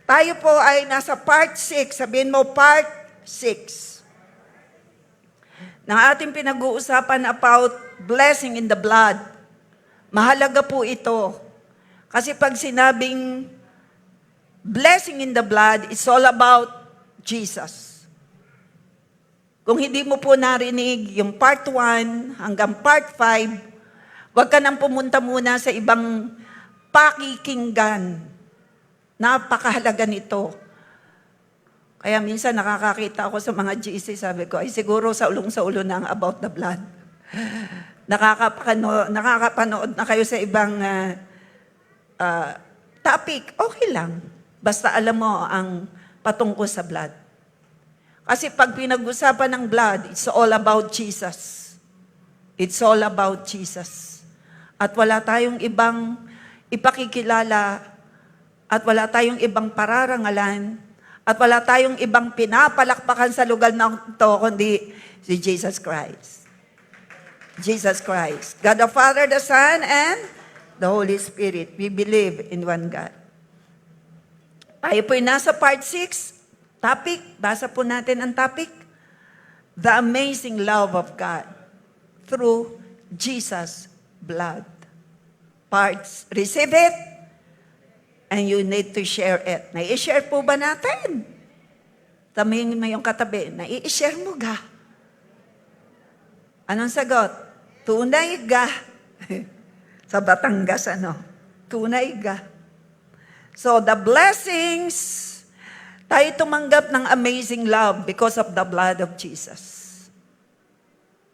Tayo po ay nasa part 6. Sabihin mo, part 6. Ng ating pinag-uusapan about blessing in the blood. Mahalaga po ito. Kasi pag sinabing blessing in the blood, it's all about Jesus. Kung hindi mo po narinig yung part 1 hanggang part 5, huwag ka nang pumunta muna sa ibang pakikinggan. Napakahalaga nito. Kaya minsan nakakakita ako sa mga GC, sabi ko, ay siguro sa ulo na ang about the blood. Nakakapanood na kayo sa ibang topic, okay lang. Basta alam mo ang patungkol sa blood. Kasi pag pinag-usapan ng blood, it's all about Jesus. It's all about Jesus. At wala tayong ibang ipakikilala, at wala tayong ibang pararangalan, at wala tayong ibang pinapalakpakan sa lugar na ito, kundi si Jesus Christ. Jesus Christ. God the Father, the Son, and the Holy Spirit. We believe in one God. Tayo po'y nasa part 6. Topic, basa po natin ang topic. The amazing love of God through Jesus' blood. Parts, receive it, and you need to share it. Nai-share po ba natin? Tamingin mo yung katabi, nai-share mo ga? Anong sagot? Tunay ga. Sa Batangas, tunay ga. So, the blessings, tayo tumanggap ng amazing love because of the blood of Jesus.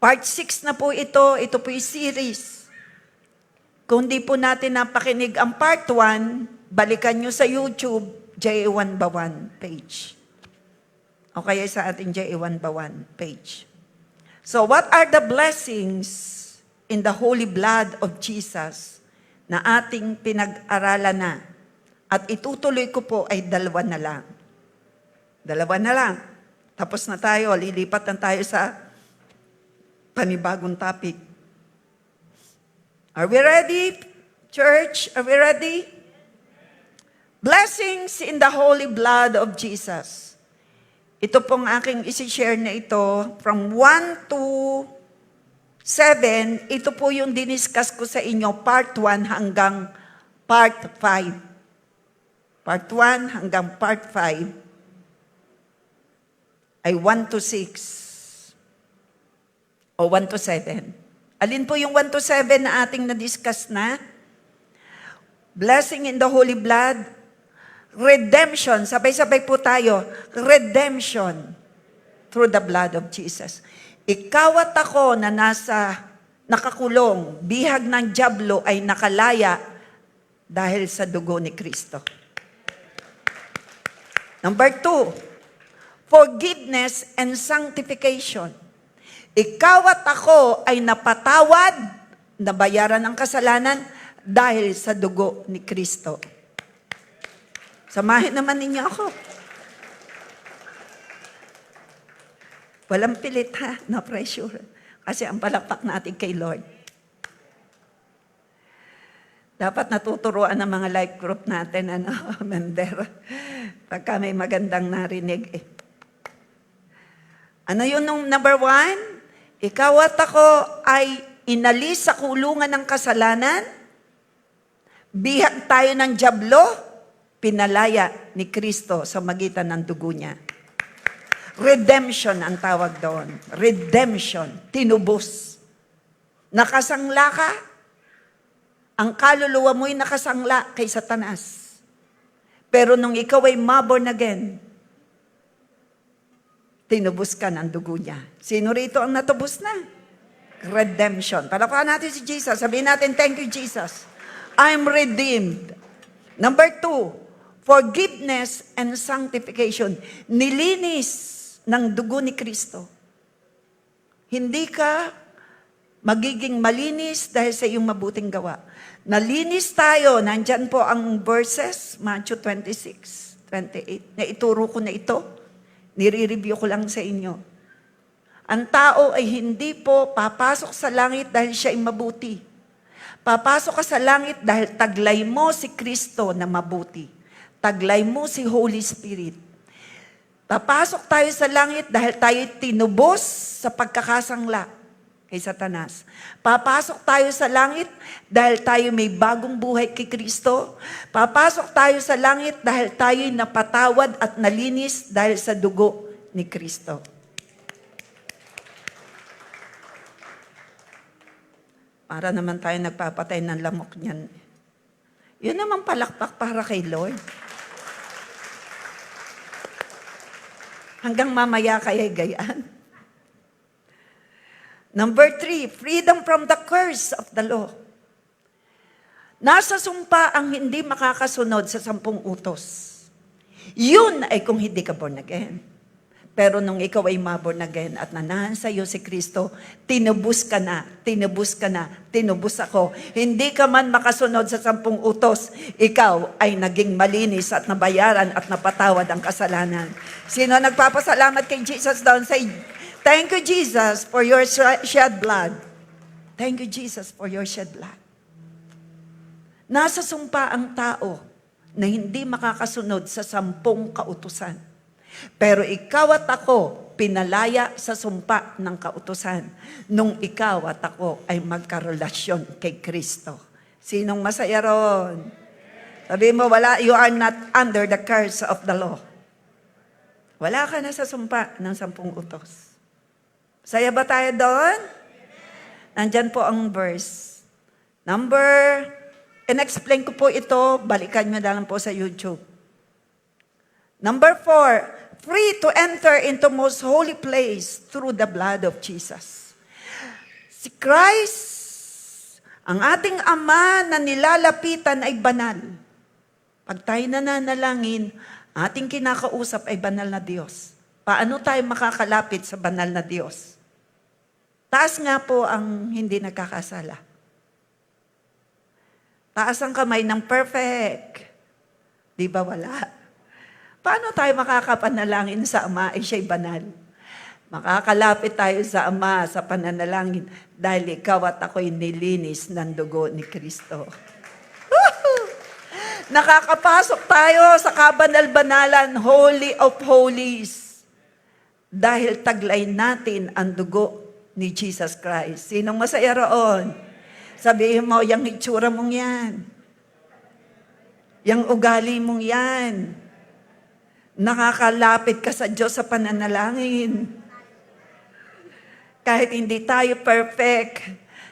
Part 6 na po ito. Ito po yung series. Kung di po natin napakinig ang part 1, balikan nyo sa YouTube, J.A. Bawan page. O kaya sa ating J.A. Bawan page. So, what are the blessings in the holy blood of Jesus na ating pinag-aralan na? At itutuloy ko po ay 2 na lang. 2 na lang. Tapos na tayo, lilipat na tayo sa panibagong topic. Are we ready, church? Are we ready? Blessings in the holy blood of Jesus. Ito pong aking isi-share na ito from 1 to 7. Ito po yung diniscuss ko sa inyo, part 1 hanggang part 5. Part 1 hanggang part 5 ay 1 to 6 o 1 to 7. Alin po yung 1 to 7 na ating na-discuss na? Blessing in the holy blood, redemption, sabay-sabay po tayo, redemption through the blood of Jesus. Ikaw at ako na nakakulong, bihag ng dyablo ay nakalaya dahil sa dugo ni Kristo. Number 2, forgiveness and sanctification. Ikaw at ako ay napatawad, nabayaran ng kasalanan dahil sa dugo ni Kristo. Samahin naman ninyo ako. Walang pilit ha, no pressure. Kasi ang palakpak natin kay Lord. Dapat natuturuan ng mga life group natin, member. Pagka may magandang narinig Ano yun nung number 1? Ikaw at ako ay inalis sa kulungan ng kasalanan, bihag tayo ng dyablo, pinalaya ni Kristo sa magitan ng dugo niya. Redemption ang tawag doon. Redemption. Tinubos. Nakasangla ka, ang kaluluwa mo'y nakasangla kay Satanas. Pero nung ikaw ay born again, tinubos ka ng dugo niya. Sino rito ang natubos na? Redemption. Palakpakan natin si Jesus. Sabihin natin, thank you, Jesus. I'm redeemed. Number 2, forgiveness and sanctification. Nilinis ng dugo ni Kristo. Hindi ka magiging malinis dahil sa iyong mabuting gawa. Nalinis tayo. Nandyan po ang verses, Matthew 26, 28. Na ituro ko na ito. Nire-review ko lang sa inyo. Ang tao ay hindi po papasok sa langit dahil siya ay mabuti. Papasok ka sa langit dahil taglay mo si Kristo na mabuti. taglay mo si Holy Spirit. Papasok tayo sa langit dahil tayo tinubos sa pagkakasangla kay Satanas. Papasok tayo sa langit dahil tayo may bagong buhay kay Kristo. Papasok tayo sa langit dahil tayo napatawad at nalinis dahil sa dugo ni Kristo. Para naman tayo nagpapatay ng lamok niyan. Yun naman palakpak para kay Lord. Hanggang mamaya kaya gayaan. Number 3, freedom from the curse of the law. Nasa sumpa ang hindi makakasunod sa 10 utos. Yun ay kung hindi ka born again. Pero nung ikaw ay ma-born again at nanahan sa iyo si Kristo, tinubos ka na, tinubos ako. Hindi ka man makasunod sa 10 utos, ikaw ay naging malinis at nabayaran at napatawad ang kasalanan. Sino nagpapasalamat kay Jesus doon? Say, thank you, Jesus, for your shed blood. Thank you, Jesus, for your shed blood. Nasa sumpa ang tao na hindi makakasunod sa 10 kautusan. Pero ikaw at ako, pinalaya sa sumpa ng kautusan nung ikaw at ako ay magkarelasyon kay Kristo. Sinong masaya ron? Sabi mo, you are not under the curse of the law. Wala ka na sa sumpa ng 10 utos. Saya ba tayo doon? Nandyan po ang verse. In-explain ko po ito, balikan nyo na lang po sa YouTube. Number 4, free to enter into most holy place through the blood of Jesus. Si Christ, ang ating Ama na nilalapitan ay banal. Pag tayo nananalangin, ating kinakausap ay banal na Diyos. Paano tayo makakalapit sa banal na Diyos? Taas nga po ang hindi nagkakasala. Taas ang kamay ng perfect. Di ba wala? Paano tayo makakapanalangin sa Ama? Siya'y banal. Makakalapit tayo sa Ama sa pananalangin dahil ikaw at ako'y nilinis ng dugo ni Kristo. Nakakapasok tayo sa kabanal-banalan, Holy of Holies, dahil taglay natin ang dugo ni Jesus Christ. Sinong masaya roon? Sabihin mo, yung itsura mong yan. Yung ugali mong yan. Nakakalapit ka sa Diyos sa pananalangin. Kahit hindi tayo perfect,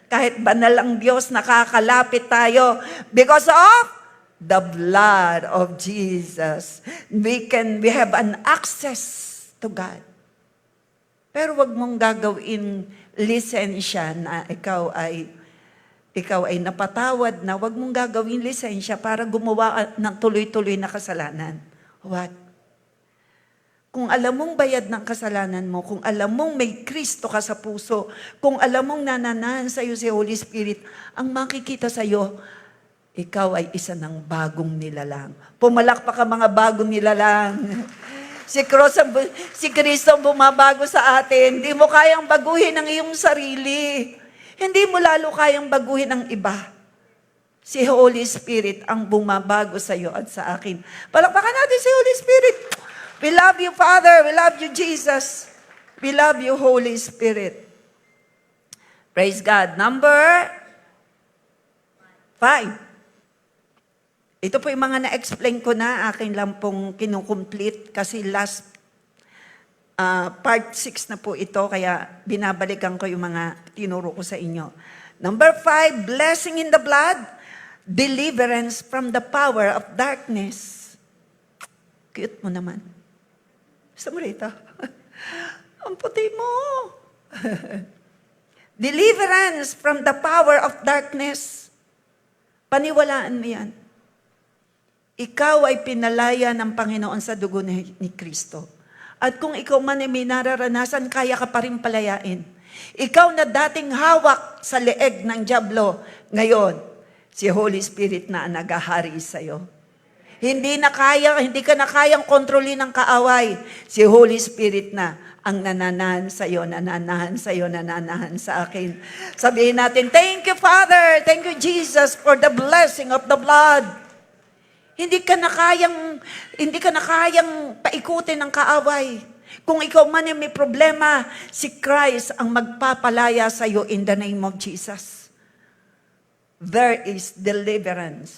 kahit banal ang Diyos, nakakalapit tayo because of the blood of Jesus. We have an access to God. Pero wag mong gagawin lisensya na ikaw ay napatawad na. Wag mong gagawin lisensya para gumawa ng tuloy-tuloy na kasalanan. What? Kung alam mong bayad ng kasalanan mo, kung alam mong may Kristo ka sa puso, kung alam mong nananahan sa iyo si Holy Spirit, ang makikita sa iyo, ikaw ay isa ng bagong nilalang. Pumalakpak ka mga bagong nilalang. Si Kristo ang bumabago sa atin. Hindi mo kayang baguhin ang iyong sarili. Hindi mo lalo kayang baguhin ang iba. Si Holy Spirit ang bumabago sa iyo at sa akin. Palakpakan natin si Holy Spirit. We love you, Father. We love you, Jesus. We love you, Holy Spirit. Praise God. Number 5. Ito po yung mga na-explain ko na. Akin lang pong kinukomplete kasi last part 6 na po ito. Kaya binabalikan ko yung mga tinuro ko sa inyo. Number 5, blessing in the blood, deliverance from the power of darkness. Cute mo naman. Gusto mo rito? Ang puti mo. Deliverance from the power of darkness. Paniwalaan mo yan. Ikaw ay pinalaya ng Panginoon sa dugo ni Kristo. At kung ikaw man ay may nararanasan, kaya ka pa rin palayain. Ikaw na dating hawak sa leeg ng dyablo, ngayon, si Holy Spirit na nagahari sa iyo. Hindi ka na kayang kontrolin ng kaaway. Si Holy Spirit na ang nananahan sa iyo, nananahan sa akin. Sabihin natin, thank you, Father. Thank you, Jesus, for the blessing of the blood. Hindi ka na kayang paikutin ng kaaway. Kung ikaw man yung may problema, si Christ ang magpapalaya sa iyo in the name of Jesus. There is deliverance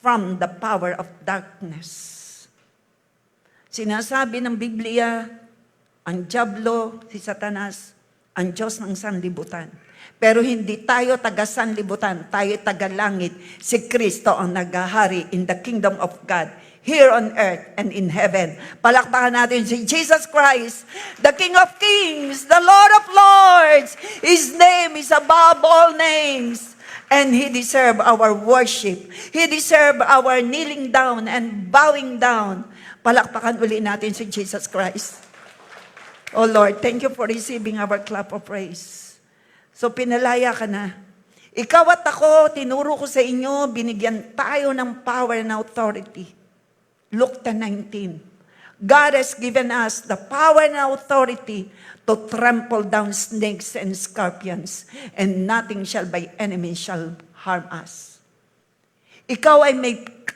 from the power of darkness. Sinasabi ng Biblia, ang dyablo, si Satanas, ang Diyos ng sanlibutan. Pero hindi tayo taga-sanlibutan, tayo taga-langit. Si Kristo ang naghahari in the kingdom of God, here on earth and in heaven. Palakpakan natin si Jesus Christ, the King of Kings, the Lord of Lords. His name is above all names. And He deserves our worship. He deserves our kneeling down and bowing down. Palakpakan uli natin si Jesus Christ. Oh Lord, thank you for receiving our clap of praise. So pinalaya ka na. Ikaw at ako, tinuro ko sa inyo, binigyan tayo ng power and authority. Luke 10:19. God has given us the power and authority to trample down snakes and scorpions, and nothing shall by enemy shall harm us. Ikaw ay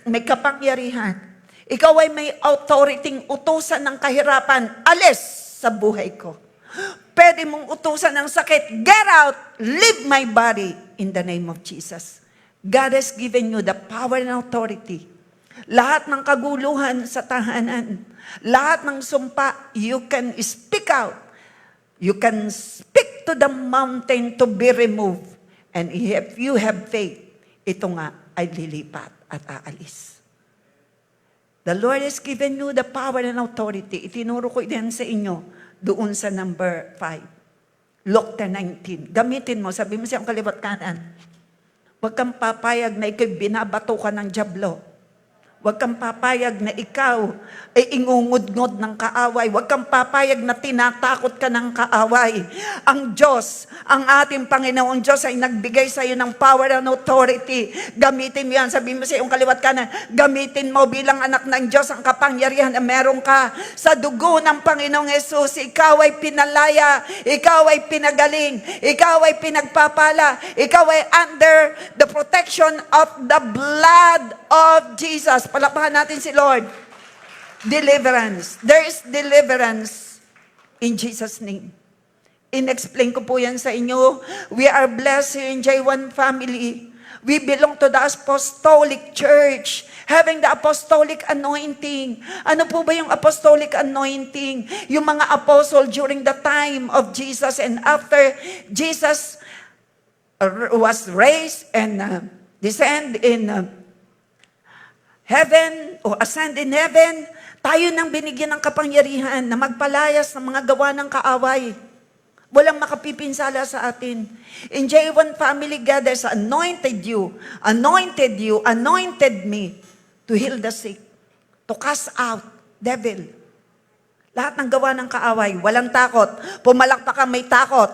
may kapangyarihan. Ikaw ay may authority utusan ng kahirapan. Alis sa buhay ko. Pwede mong utusan ng sakit. Get out! Leave my body in the name of Jesus. God has given you the power and authority. Lahat ng kaguluhan sa tahanan, lahat ng sumpa, you can speak out. You can speak to the mountain to be removed. And if you have faith, ito nga ay lilipat at aalis. The Lord has given you the power and authority. Itinuro ko din sa inyo doon sa number 5. Luke 10:19. Gamitin mo, sabi mo siyang kaliwat kanan. Huwag kang papayag na ikaw'y binabato ka ng dyablo. Huwag kang papayag na ikaw ay ingungud-ngod ng kaaway. Huwag kang papayag na tinatakot ka ng kaaway. Ang Diyos, ang ating Panginoon Diyos ay nagbigay sa iyo ng power and authority. Gamitin mo yan. Sabihin mo sa iyong kaliwat kanan, gamitin mo bilang anak ng Diyos ang kapangyarihan na meron ka. Sa dugo ng Panginoong Yesus, ikaw ay pinalaya, ikaw ay pinagaling, ikaw ay pinagpapala, ikaw ay under the protection of the blood of Jesus. Palakpakan natin si Lord. Deliverance. There is deliverance in Jesus' name. In-explain ko po yan sa inyo. We are blessed here in J1 family. We belong to the apostolic church, having the apostolic anointing. Ano po ba yung apostolic anointing? Yung mga apostle during the time of Jesus and after Jesus was raised and descend in heaven o ascend in heaven, tayo nang binigyan ng kapangyarihan na magpalayas ng mga gawa ng kaaway. Walang makapipinsala sa atin. In J1 family, God has anointed me to heal the sick, to cast out devil. Lahat ng gawa ng kaaway, walang takot. Pumalakpak ka, may takot.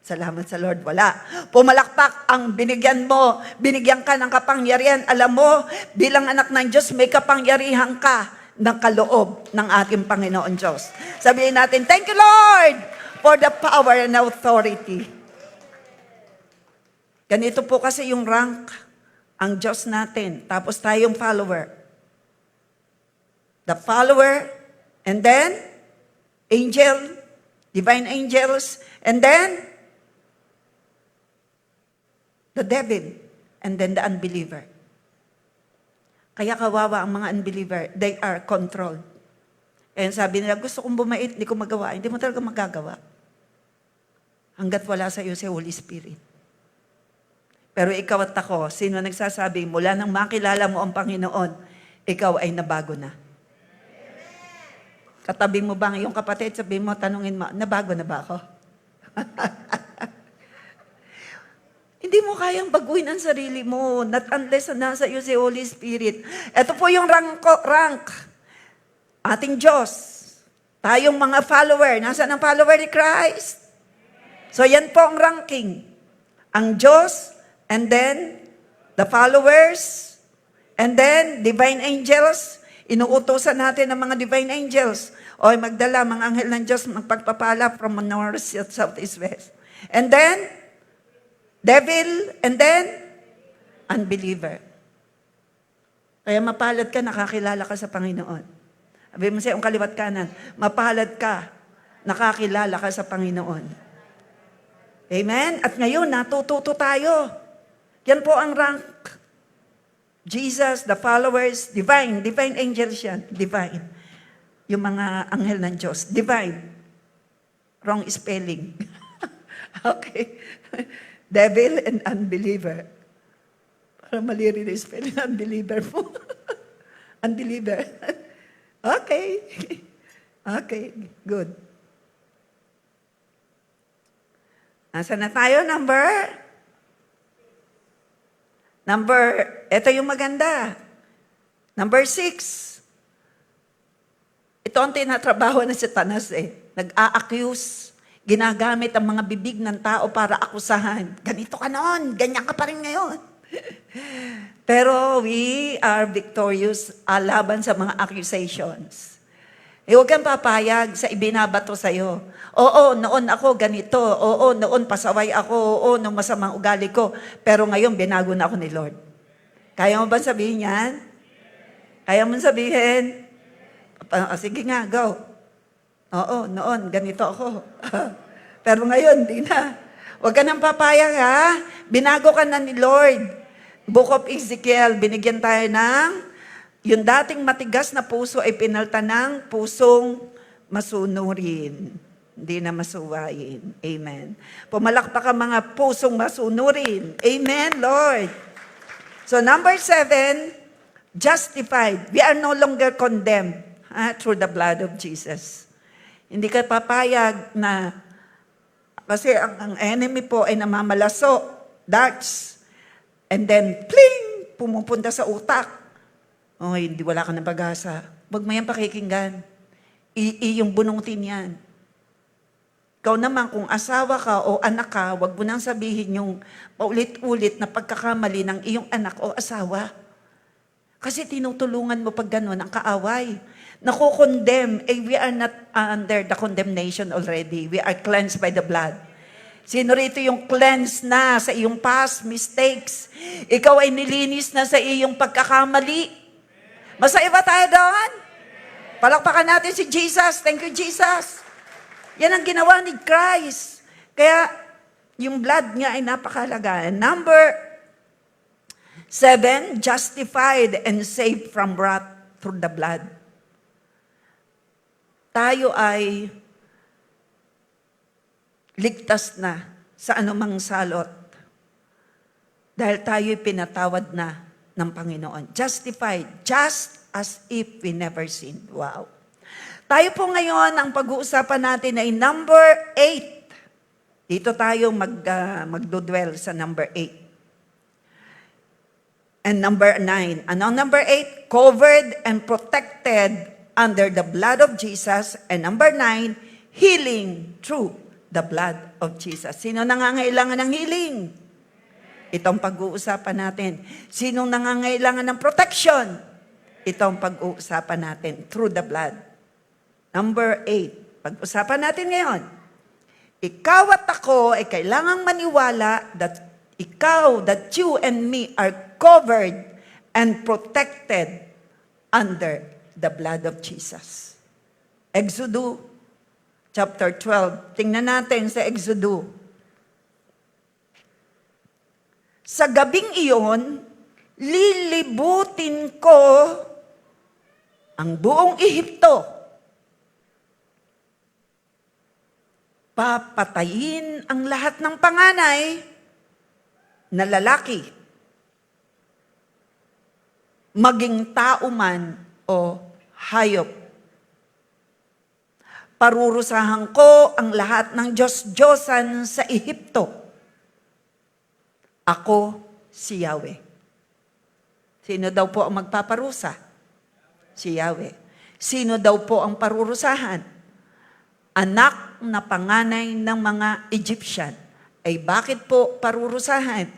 Salamat sa Lord, wala. Pumalakpak ang binigyan mo, binigyan ka ng kapangyarihan. Alam mo, bilang anak ng Diyos, may kapangyarihan ka ng kaloob ng ating Panginoon Diyos. Sabihin natin, thank you Lord for the power and authority. Ganito po kasi yung rank, ang Diyos natin. Tapos tayong follower. The follower, and then, angel, divine angels, and then, the devil, and then the unbeliever. Kaya kawawa ang mga unbeliever, they are controlled. And sabi nila, gusto kong bumait, hindi ko magawa. Hindi mo talaga magagawa. Hanggat wala sa iyo si Holy Spirit. Pero ikaw at ako, sino nagsasabi, mula nang makilala mo ang Panginoon, ikaw ay nabago na. Katabi mo ba ang iyong kapatid, sabihin mo, tanungin mo, nabago na ba ako? Hindi mo kayang baguhin ang sarili mo, not unless na nasa iyo si Holy Spirit. Ito po yung rank. Ating Diyos. Tayong mga follower. Nasaan ang follower ni Christ? So yan po ang ranking. Ang Diyos, and then the followers, and then divine angels. Inuutosan natin ng mga divine angels. O magdala, mga anghel ng Diyos, magpagpapala from north, south, east, west. And then, devil, and then, unbeliever. Kaya mapalad ka, nakakilala ka sa Panginoon. Sabi mo sa iyong kaliwat kanan, mapalad ka, nakakilala ka sa Panginoon. Amen? At ngayon, natututo tayo. Yan po ang rank. Jesus, the followers, divine angels yan, divine. Yung mga anghel ng Diyos, divine. Wrong spelling. Okay. Devil and unbeliever. Para mali rin yung spelling, unbeliever po. Unbeliever. Okay. Okay, good. Nasaan na tayo? Ito yung maganda. Number 6. Ito ang tinatrabaho ng Satanas Nag-a-accuse. Ginagamit ang mga bibig ng tao para akusahan. Ganito ka noon, ganyan ka pa rin ngayon. Pero we are victorious laban sa mga accusations. Huwag kang papayag sa ibinabato sa'yo. Oo, noon ako ganito. Oo, noon pasaway ako. Oo, noong masamang ugali ko. Pero ngayon, binago na ako ni Lord. Kaya mo ba sabihin yan? Kaya mo sabihin? Sige nga, go. Oo, noon, ganito ako. Pero ngayon, di na. Huwag ka nang papayag, ha? Binago ka na ni Lord. Book of Ezekiel, binigyan tayo ng yung dating matigas na puso ay pinalta ng pusong masunurin. Hindi na masuwayin. Amen. Pumalakpak ang mga pusong masunurin. Amen, Lord. So number 7, justified. We are no longer condemned through the blood of Jesus. Hindi ka papayag na, kasi ang enemy po ay namamalaso, darts, and then, pling, pumupunta sa utak. Oh, hindi, wala ka ng pag-asa. Huwag mo yan pakikinggan. Iyong bunutin yan. Ikaw naman, kung asawa ka o anak ka, huwag mo nang sabihin yung paulit-ulit na pagkakamali ng iyong anak o asawa. Kasi tinutulungan mo pag gano'n ang kaaway. Naku-condemn, we are not under the condemnation already. We are cleansed by the blood. Sino rito yung cleansed na sa iyong past mistakes? Ikaw ay nilinis na sa iyong pagkakamali. Masaya ba tayo doon? Palakpakan natin si Jesus. Thank you, Jesus. Yan ang ginawa ni Christ. Kaya, yung blood niya ay napakalaga. Number 7, justified and saved from wrath through the blood. Tayo ay ligtas na sa anumang salot dahil tayo'y pinatawad na ng Panginoon. Justified, just as if we never sinned. Wow. Tayo po ngayon, ang pag-uusapan natin ay number 8. Dito tayo magdudwell sa number 8. And number 9. Ano number 8? Covered and protected under the blood of Jesus. And number 9, healing through the blood of Jesus. Sino nangangailangan ng healing? Itong pag-uusapan natin. Sinong nangangailangan ng protection? Itong pag-uusapan natin through the blood. Number 8. Pag-usapan natin ngayon. Ikaw at ako ay kailangang maniwala that you and me are covered and protected under the blood of Jesus. Exodus chapter 12. Tingnan natin sa Exodus. Sa gabing iyon, lilibutin ko ang buong Ehipto. Papatayin ang lahat ng panganay na lalaki, maging tao man o hayop. Parurusahan ko ang lahat ng Diyos-Diyosan sa Ehipto. Ako si Yahweh. Sino daw po ang magpaparusa? Si Yahweh. Sino daw po ang parurusahan? Anak na panganay ng mga Egyptian. Ay bakit po parurusahan?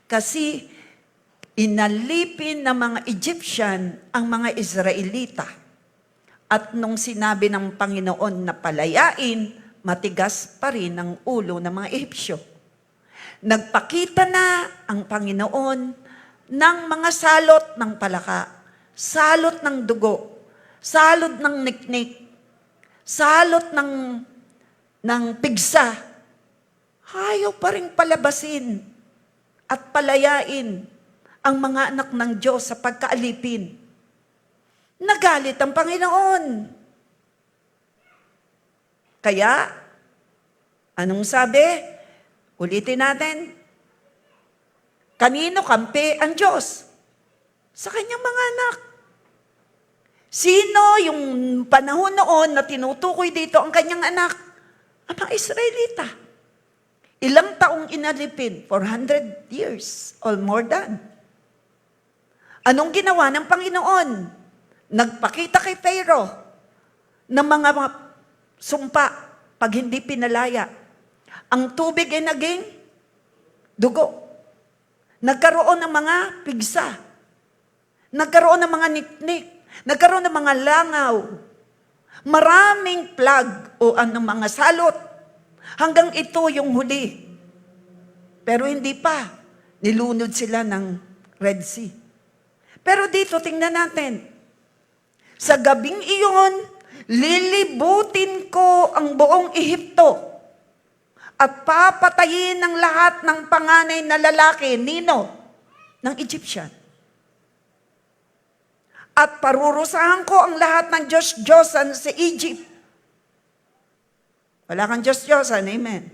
Kasi inalipin ng mga Egyptian ang mga Israelita. At nung sinabi ng Panginoon na palayain, matigas pa rin ang ulo ng mga Egyptyo. Nagpakita na ang Panginoon ng mga salot ng palaka salot ng dugo, salot ng niknik, salot ng pigsa, ayaw pa rin palabasin at palayain ang mga anak ng Diyos sa pagkaalipin. Nagalit ang Panginoon. Kaya, anong sabi? Ulitin natin. Kanino kampi ang Diyos? Sa kanyang mga anak. Sino yung panahon noon na tinutukoy dito ang kanyang anak? Ang mga Israelita. Ilang taong inalipin? 400 years or more than. Anong ginawa ng Panginoon? Nagpakita kay Pharaoh ng mga sumpa pag hindi pinalaya. Ang tubig ay naging dugo. Nagkaroon ng mga pigsa. Nagkaroon ng mga niknik. Nagkaroon ng mga langaw. Maraming plague o mga salot. Hanggang ito yung huli. Pero hindi pa. Nilunod sila ng Red Sea. Pero dito, tingnan natin. Sa gabing iyon, lilibutin ko ang buong Ehipto at papatayin ng lahat ng panganay na lalaki, nino? Ng Egyptian. At parurusahan ko ang lahat ng Diyos-Diyosan sa Egypt. Wala kang Diyos-Diyosan, amen.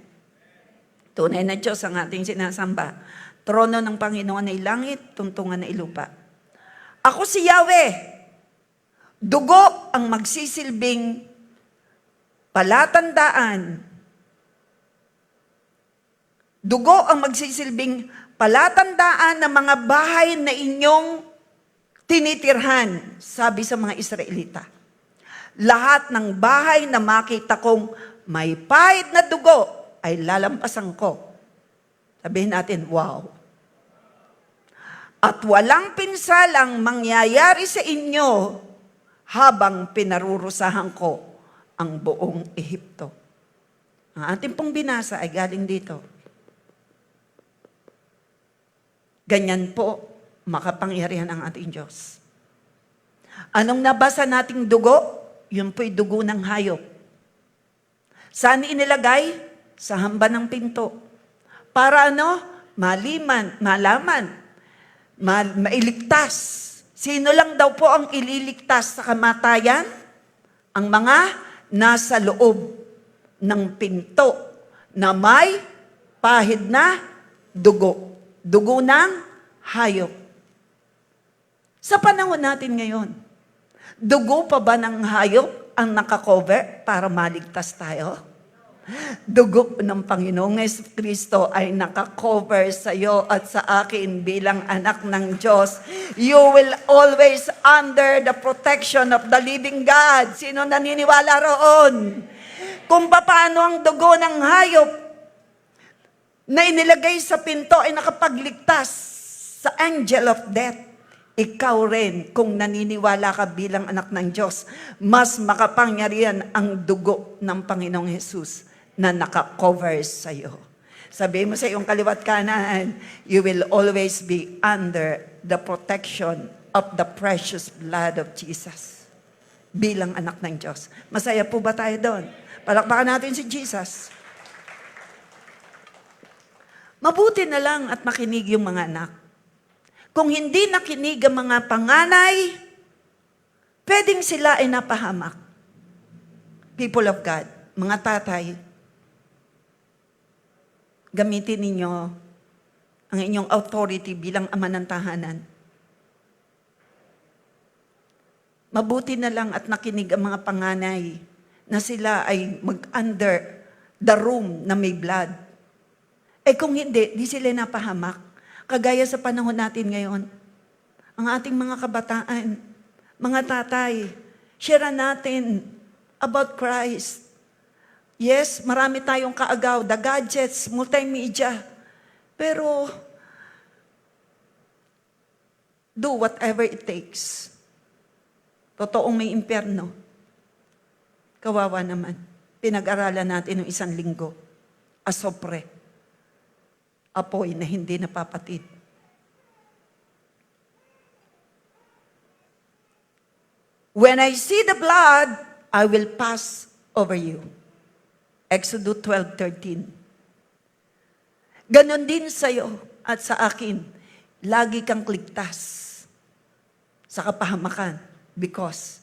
Tunay na Diyos ang ating sinasamba. Trono ng Panginoon ay langit, tuntungan ay lupa. Ako si Yahweh. Dugo ang magsisilbing palatandaan. Dugo ang magsisilbing palatandaan ng mga bahay na inyong tinitirhan, sabi sa mga Israelita. Lahat ng bahay na makita kong may pahid na dugo ay lalampasan ko. Sabihin natin, wow. At walang pinsalang mangyayari sa inyo habang pinarurusahan ko ang buong Ehipto. Ang ating pong binasa ay galing dito. Ganyan po makapangyarihan ang ating Diyos. Anong nabasa nating dugo? Yun po'y dugo ng hayop. Saan inilagay? Sa hamba ng pinto. Para malaman, mailigtas. Sino lang daw po ang ililigtas sa kamatayan? Ang mga nasa loob ng pinto na may pahid na dugo. Dugo ng hayop. Sa panahon natin ngayon, dugo pa ba ng hayop ang nakakover para maligtas tayo? Dugo ng Panginoong Kristo ay nakakover sa iyo at sa akin bilang anak ng Diyos. You will always under the protection of the living God. Sino naniniwala roon? Kung paano ang dugo ng hayop na inilagay sa pinto ay nakapagligtas sa angel of death. Ikaw rin, kung naniniwala ka bilang anak ng Diyos, mas makapangyarihan ang dugo ng Panginoong Jesus na nakakover sa iyo. Sabihin mo sa iyong kaliwat kanan, you will always be under the protection of the precious blood of Jesus. Bilang anak ng Diyos. Masaya po ba tayo doon? Palakpakan natin si Jesus. Mabuti na lang at makinig yung mga anak. Kung hindi nakinig ang mga panganay, pwedeng sila ay napahamak. People of God, mga tatay, gamitin ninyo ang inyong authority bilang ama ng tahanan. Mabuti na lang at nakinig ang mga panganay na sila ay mag-under the room na may blood. Kung hindi, di sila napahamak. Kagaya sa panahon natin ngayon. Ang ating mga kabataan, mga tatay, share natin about Christ. Yes, marami tayong kaagaw, the gadgets, multimedia. Pero, do whatever it takes. Totoong may impyerno. Kawawa naman. Pinag-aralan natin ng 1 linggo. Asopre. Apoy na hindi napapatid. When I see the blood, I will pass over you. Exodus 12:13. Ganon din sa'yo at sa akin, lagi kang ligtas sa kapahamakan because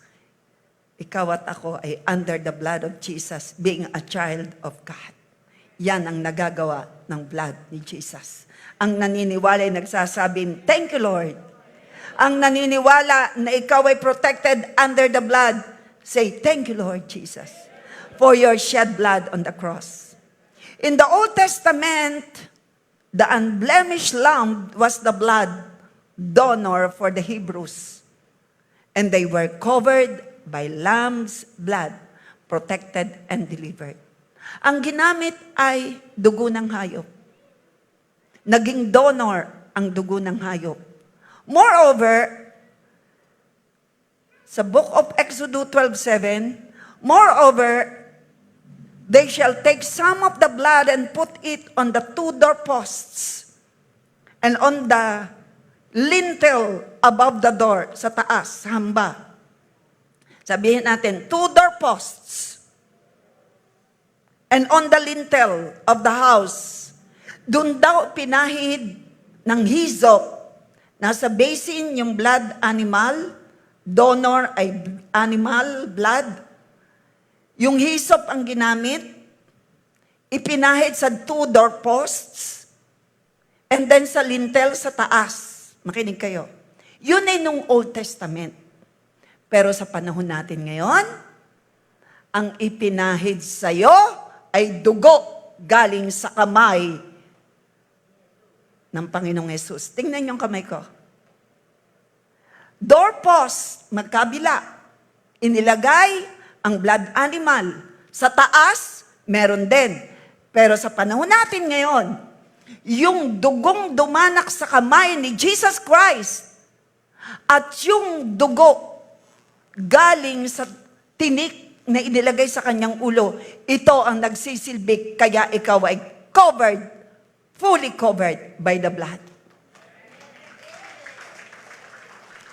ikaw at ako ay under the blood of Jesus, being a child of God. Yan ang nagagawa ng blood ni Jesus. Ang naniniwala ay nagsasabing, thank you, Lord. Ang naniniwala na ikaw ay protected under the blood, say, thank you, Lord Jesus, for your shed blood on the cross. In the Old Testament, the unblemished lamb was the blood donor for the Hebrews. And they were covered by lamb's blood, protected and delivered. Ang ginamit ay dugo ng hayop. Naging donor ang dugo ng hayop. Moreover, sa book of Exodus 12:7, moreover, they shall take some of the blood and put it on the 2 doorposts and on the lintel above the door, sa taas, sa hamba. Sabihin natin, 2 doorposts and on the lintel of the house. Doon daw pinahid ng hyssop. Nasa basin yung blood animal, donor ay animal blood. Yung hyssop ang ginamit, ipinahid sa 2 doorposts, and then sa lintel sa taas. Makinig kayo. Yun ay nung Old Testament. Pero sa panahon natin ngayon, ang ipinahid sa'yo ay dugo galing sa kamay ng Panginoong Yesus. Tingnan yung kamay ko. Doorpost, magkabila. Inilagay ang blood animal. Sa taas, meron din. Pero sa panahon natin ngayon, yung dugong dumanak sa kamay ni Jesus Christ at yung dugo galing sa tinik na inilagay sa kanyang ulo, ito ang nagsisilbi, kaya ikaw ay covered, fully covered by the blood.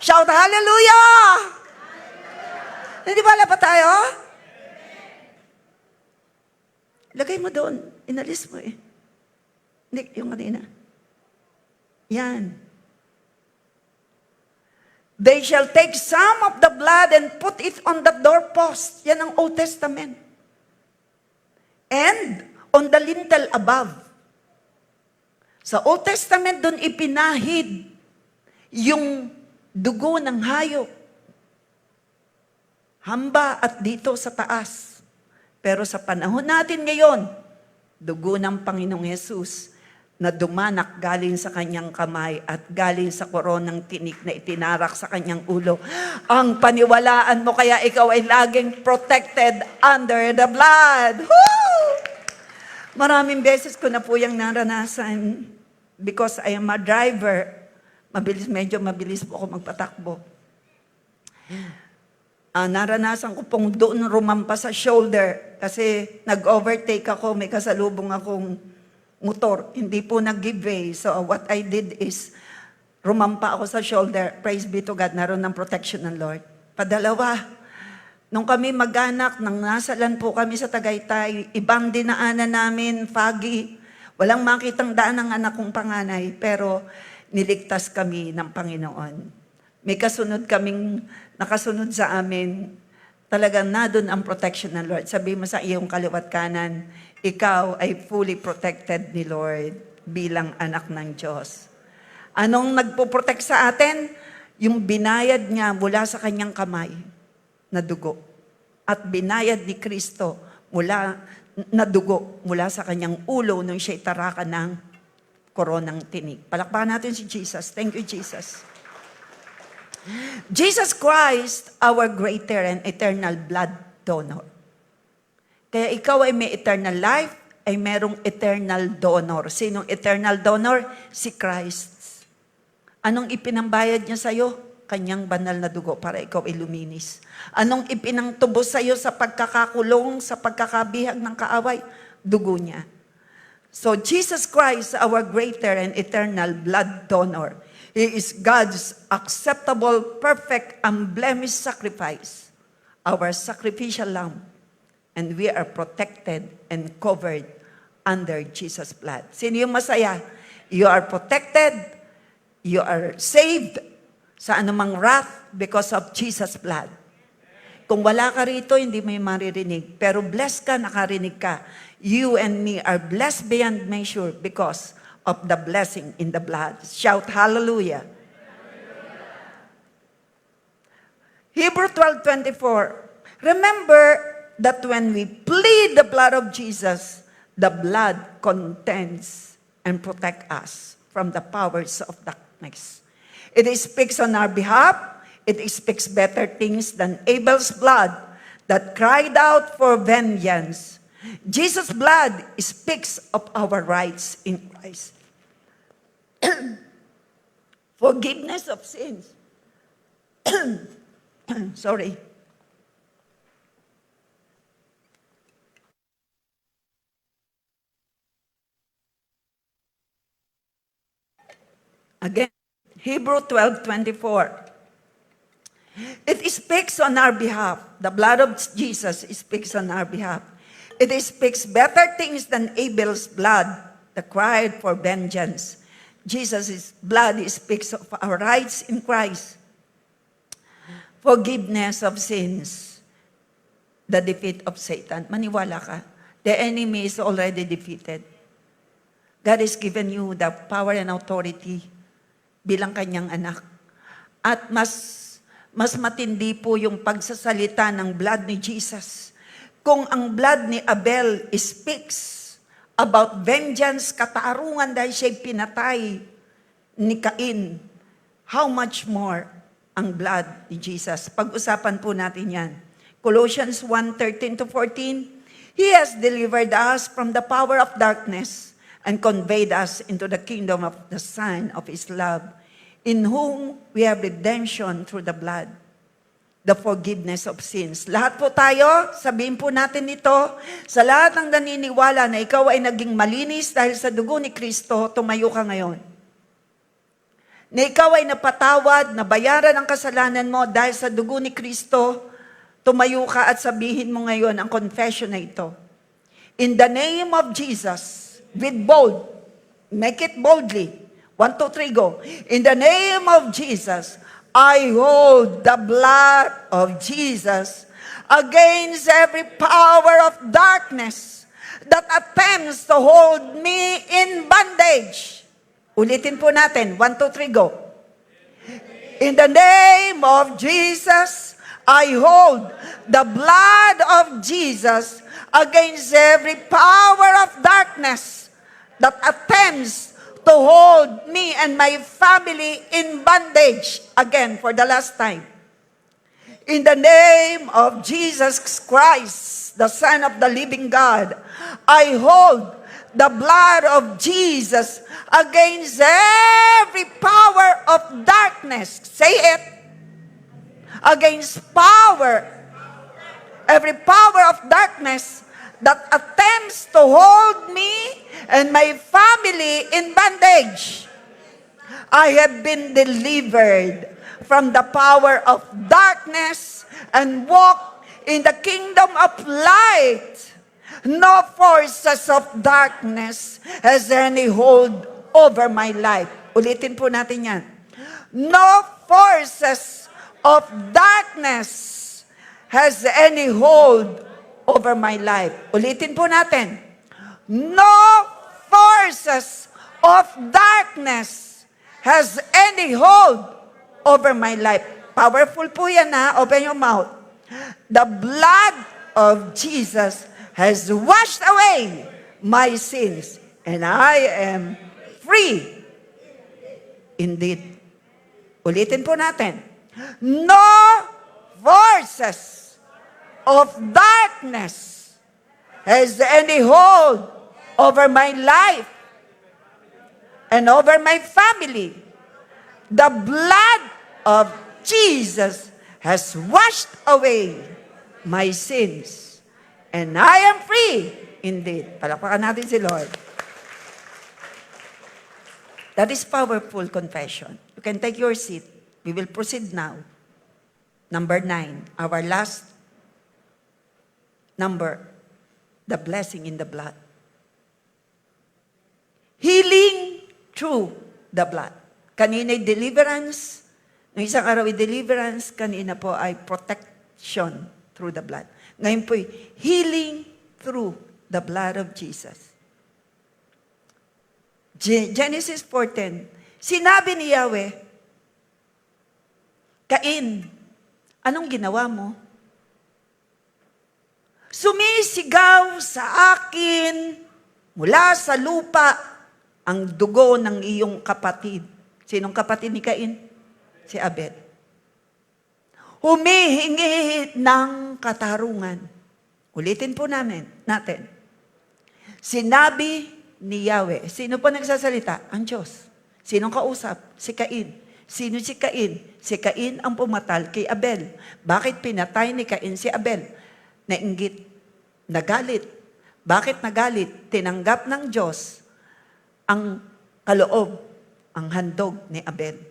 Shout hallelujah! Hindi ba pa tayo? Lagay mo doon. Inalis mo eh. Hindi, yung kanina. Yan. They shall take some of the blood and put it on the doorpost. Yan ang Old Testament. And on the lintel above. Sa Old Testament, doon ipinahid yung dugo ng hayop. Hamba at dito sa taas. Pero sa panahon natin ngayon, dugo ng Panginoong Yesus na dumanak galing sa kanyang kamay at galing sa koronang tinik na itinarak sa kanyang ulo. Ang paniwalaan mo kaya ikaw ay laging protected under the blood. Woo! Maraming beses ko na po yung naranasan because I am a driver. Medyo mabilis po ako magpatakbo. Naranasan ko pong doon rumampa sa shoulder kasi nag-overtake ako, may kasalubong akong motor. Hindi po nag-give way. So what I did is rumampa ako sa shoulder. Praise be to God, naroon ng protection ng Lord. Padalawa, nung kami mag-anak, nang nasalan po kami sa Tagaytay, ibang dinaanan namin, foggy. Walang makitang daan ng anak kong panganay, pero niligtas kami ng Panginoon. May kasunod kaming nakasunod sa amin. Talagang na doon ang protection ng Lord. Sabi mo sa iyong kaliwat kanan, ikaw ay fully protected ni Lord bilang anak ng Diyos. Anong nagpo-protect sa atin? Yung binayad niya mula sa kanyang kamay na dugo. At binayad ni Kristo na dugo mula sa kanyang ulo nung siya'y tarakan ng koronang tinik. Palakpakan natin si Jesus. Thank you, Jesus. Jesus Christ, our greater and eternal blood donor. Kaya ikaw ay may eternal life, ay merong eternal donor. Sinong eternal donor? Si Christ. Anong ipinambayad niya sa'yo? Kanyang banal na dugo para ikaw ay luminis. Anong ipinangtubos sa'yo sa pagkakakulong, sa pagkakabihag ng kaaway? Dugo niya. So Jesus Christ, our greater and eternal blood donor. He is God's acceptable, perfect, unblemished sacrifice, our sacrificial lamb. And we are protected and covered under Jesus' blood. Sino yung masaya? You are protected, you are saved sa anumang wrath because of Jesus' blood. Kung wala ka rito, hindi mo yung maririnig. Pero blessed ka, nakarinig ka. You and me are blessed beyond measure because of the blessing in the blood. Shout hallelujah. Hebrews 12:24. Remember that when we plead the blood of Jesus, the blood contains and protects us from the powers of darkness. It speaks on our behalf. It speaks better things than Abel's blood that cried out for vengeance. Jesus' blood speaks of our rights in Christ. Forgiveness of sins. Sorry. Again, Hebrews 12:24. It speaks on our behalf. The blood of Jesus speaks on our behalf. It speaks better things than Abel's blood that cried for vengeance. Jesus' blood speaks of our rights in Christ. Forgiveness of sins. The defeat of Satan. Maniwala ka. The enemy is already defeated. God has given you the power and authority bilang kanyang anak. At mas matindi po yung pagsasalita ng blood ni Jesus. Kung ang blood ni Abel speaks about vengeance, katarungan dahil siya'y pinatay ni Cain, how much more ang blood ni Jesus? Pag-usapan po natin yan. Colossians 1:13-14, He has delivered us from the power of darkness and conveyed us into the kingdom of the Son of His love, in whom we have redemption through the blood, the forgiveness of sins. Lahat po tayo, sabihin po natin ito, sa lahat ng naniniwala na ikaw ay naging malinis dahil sa dugo ni Kristo, tumayo ka ngayon. Na ikaw ay napatawad, nabayaran ang kasalanan mo dahil sa dugo ni Kristo, tumayo ka at sabihin mo ngayon ang confession na ito. In the name of Jesus, with bold, make it boldly. 1, 2, 3, go. In the name of Jesus, I hold the blood of Jesus against every power of darkness that attempts to hold me in bondage. Ulitin po natin. 1, 2, 3, go. In the name of Jesus, I hold the blood of Jesus against every power of darkness that attempts to hold me and my family in bondage. Again, for the last time. In the name of Jesus Christ, the Son of the living God, I hold the blood of Jesus against every power of darkness. Say it. Against every power of darkness that attempts to hold me and my family in bondage. I have been delivered from the power of darkness and walk in the kingdom of light. No forces of darkness has any hold over my life. Ulitin po natin yan. No forces of darkness has any hold over my life. Ulitin po natin. No forces of darkness has any hold over my life. Powerful po yan ha. Open your mouth. The blood of Jesus has washed away my sins and I am free indeed. Ulitin po natin. No forces of darkness has any hold over my life and over my family. The blood of Jesus has washed away my sins and I am free indeed. Palakpakan natin si Lord. That is powerful confession. You can take your seat. We will proceed now. Number 9, our last number, the blessing in the blood. Healing through the blood. Kanina deliverance, ng isang araw ay deliverance, kanina po ay protection through the blood. Ngayon po healing through the blood of Jesus. Genesis 4:10, sinabi ni Yahweh, Cain, anong ginawa mo? Sumisigaw sa akin mula sa lupa ang dugo ng iyong kapatid. Sinong kapatid ni Cain? Si Abel. Humihingi ng katarungan. Ulitin po natin. Sinabi ni Yahweh. Sino po nagsasalita? Ang Diyos. Sinong kausap? Si Cain. Sino si Cain? Si Cain ang pumatal kay Abel. Bakit pinatay ni Cain si Abel? Nainggit. Nagalit. Bakit nagalit? Tinanggap ng Diyos ang kaloob, ang handog ni Abel.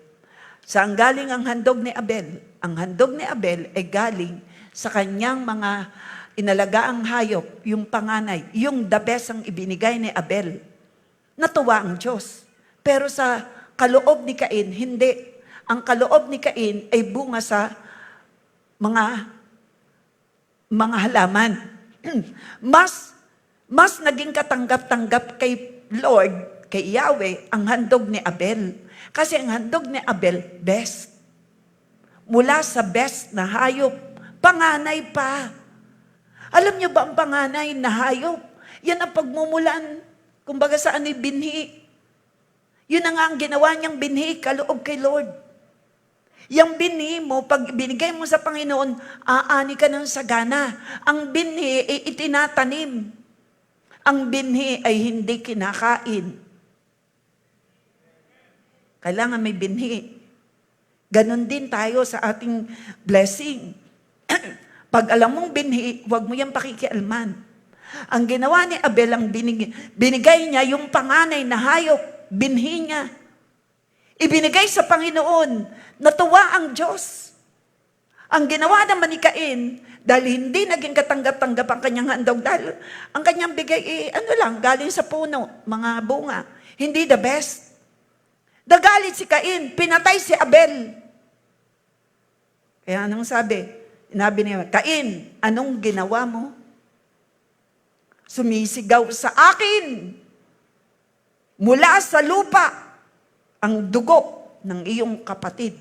Saan galing ang handog ni Abel? Ang handog ni Abel ay galing sa kanyang mga inalagaang hayop, yung panganay, yung the best ang ibinigay ni Abel. Natuwa ang Diyos. Pero sa kaloob ni Cain, hindi. Ang kaloob ni Cain ay bunga sa mga halaman. mas naging katanggap-tanggap kay Lord, kay Yahweh, ang handog ni Abel. Kasi ang handog ni Abel, best. Mula sa best na hayop, panganay pa. Alam niyo ba ang panganay na hayop? Yan ang pagmumulan, kumbaga saan ay binhi. Yun na nga ang ginawa niyang binhi, kaloob kay Lord. Yang binhi mo, pag binigay mo sa Panginoon, aani ka ng sagana. Ang binhi ay itinatanim. Ang binhi ay hindi kinakain. Kailangan may binhi. Ganon din tayo sa ating blessing. Pag alam mong binhi, huwag mo yung pakikialman. Ang ginawa ni Abel, ang binigay niya yung panganay na hayop, binhi niya. Ibinigay sa Panginoon, natuwa ang Diyos. Ang ginawa naman ni Cain, dahil hindi naging katanggap-tanggap ang kanyang handog, dahil ang kanyang bigay, galing sa puno, mga bunga. Hindi the best. Nagalit si Cain, pinatay si Abel. Kaya anong sabi niya, Cain, anong ginawa mo? Sumisigaw sa akin mula sa lupa ang dugo ng iyong kapatid.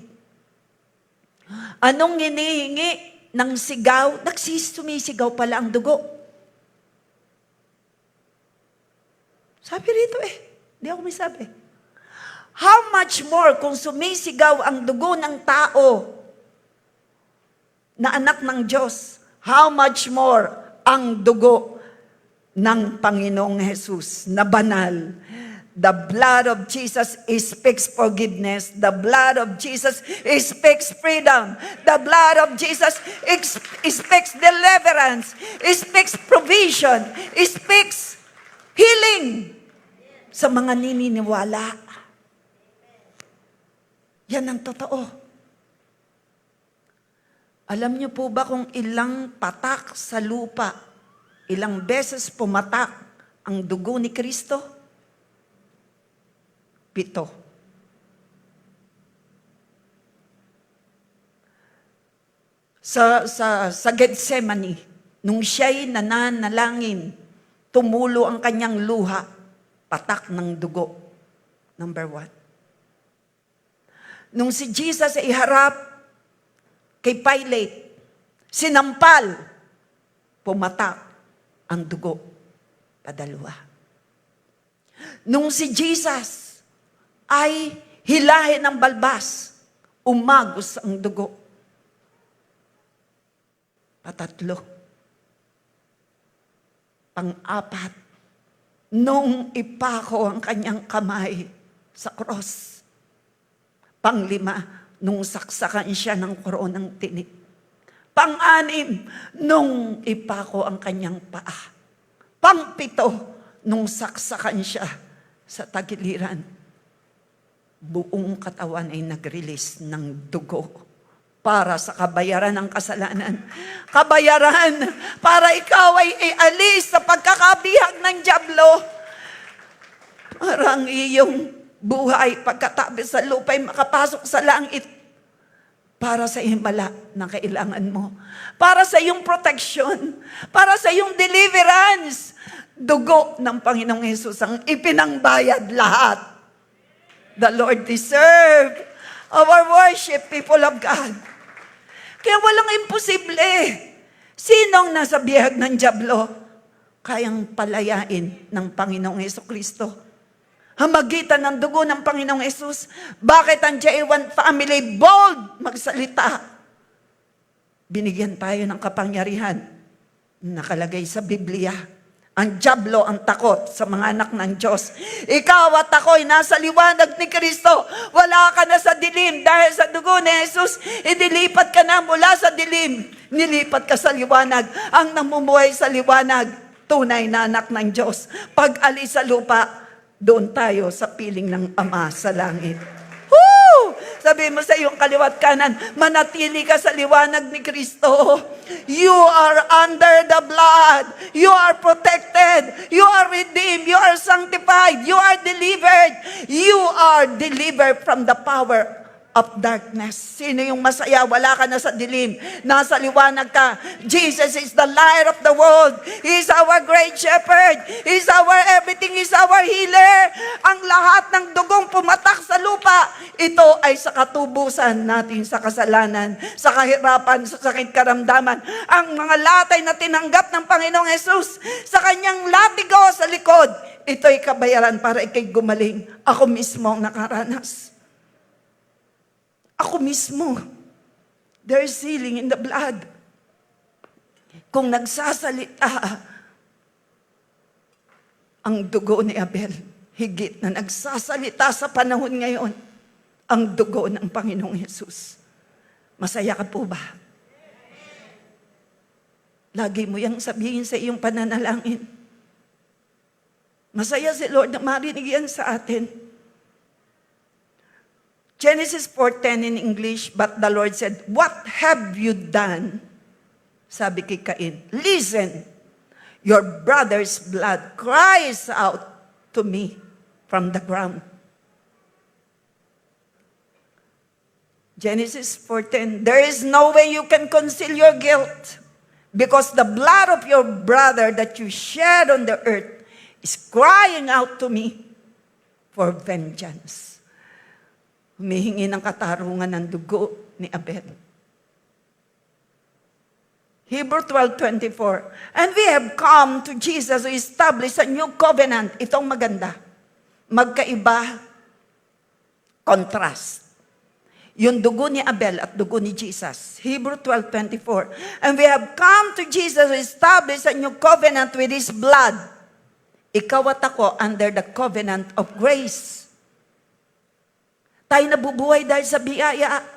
Anong hinihingi ng sigaw? Sumisigaw pala ang dugo. Sabi rito hindi ako may sabi. How much more kung sumisigaw ang dugo ng tao na anak ng Diyos? How much more ang dugo ng Panginoong Jesus na banal? The blood of Jesus speaks forgiveness. The blood of Jesus speaks freedom. The blood of Jesus speaks deliverance. Speaks provision. Speaks healing sa mga nininiwala. Yan ang totoo. Alam niyo po ba kung ilang patak sa lupa, ilang beses pumatak ang dugo ni Kristo? 7. Sa Gethsemane, nung siya'y nananalangin, tumulo ang kanyang luha, patak ng dugo. Number 1. Nung si Jesus ay harap kay Pilate, sinampal, pumatak ang dugo. Padalwa. Nung si Jesus ay hilahin ng balbas, umagos ang dugo. Patatlo. Pang-apat, nung ipako ang kanyang kamay sa cross. Pang-5, nung saksakan siya ng koronang tinik. Pang-6, nung ipako ang kanyang paa. Pang-7, nung saksakan siya sa tagiliran. buong katawan ay nag-release ng dugo para sa kabayaran ng kasalanan. Kabayaran para ikaw ay ialis sa pagkakabihag ng dyablo. Para ang iyong buhay pagkatabi sa lupa ay makapasok sa langit. Para sa himala na kailangan mo. Para sa iyong protection. Para sa iyong deliverance. Dugo ng Panginoong Hesus ang ipinangbayad lahat. The Lord deserve our worship, people of God. Kaya walang imposible. Sinong nasa bihag ng dyablo, kayang palayain ng Panginoong Hesukristo. Hamagitan ng dugo ng Panginoong Hesus. Bakit ang J1 family bold magsalita? Binigyan tayo ng kapangyarihan. Nakalagay sa Biblia. Ang dyablo ang takot sa mga anak ng Diyos. Ikaw at ako'y nasa liwanag ni Kristo. Wala ka na sa dilim dahil sa dugo ni Jesus. Idilipat ka na mula sa dilim. Nilipat ka sa liwanag. Ang namumuhay sa liwanag, tunay na anak ng Diyos. Pag alis sa lupa, doon tayo sa piling ng Ama sa langit. Woo! Sabi mo sa iyong kaliwat kanan, manatili ka sa liwanag ni Kristo. You are under the blood. You are protected. You are redeemed. You are sanctified. You are delivered. You are delivered from the power of darkness. Sino yung masaya? Wala ka na sa dilim. Nasa liwanag ka. Jesus is the light of the world. He is our great shepherd. He is our everything. He is our healer. Ang lahat ng dugong pumatak sa lupa, ito ay sa katubusan natin sa kasalanan, sa kahirapan, sa sakit karamdaman. Ang mga latay na tinanggap ng Panginoong Hesus sa kanyang latigo sa likod, ito ay kabayaran para ikay gumaling. Ako mismo ang nakaranas. Ako mismo. There is healing in the blood. Kung nagsasalita ang dugo ni Abel, higit na nagsasalita sa panahon ngayon, ang dugo ng Panginoong Hesus. Masaya ka po ba? Lagi mo yang sabihin sa iyong pananalangin. Masaya si Lord na marinig yan sa atin. Genesis 4:10 in English, but the Lord said, "What have you done?" Sabi kay Cain, "Listen, your brother's blood cries out to me from the ground." Genesis 4:10, "There is no way you can conceal your guilt, because the blood of your brother that you shed on the earth is crying out to me for vengeance." Humihingi ng katarungan ng dugo ni Abel. Hebrew 12:24, "And we have come to Jesus to establish a new covenant." Itong maganda. Magkaiba, contrast. Yung dugo ni Abel at dugo ni Jesus. Hebrew 12:24, "And we have come to Jesus to establish a new covenant with His blood." Ikaw at ako under the covenant of grace. Tayo nabubuhay dahil sa biyaya.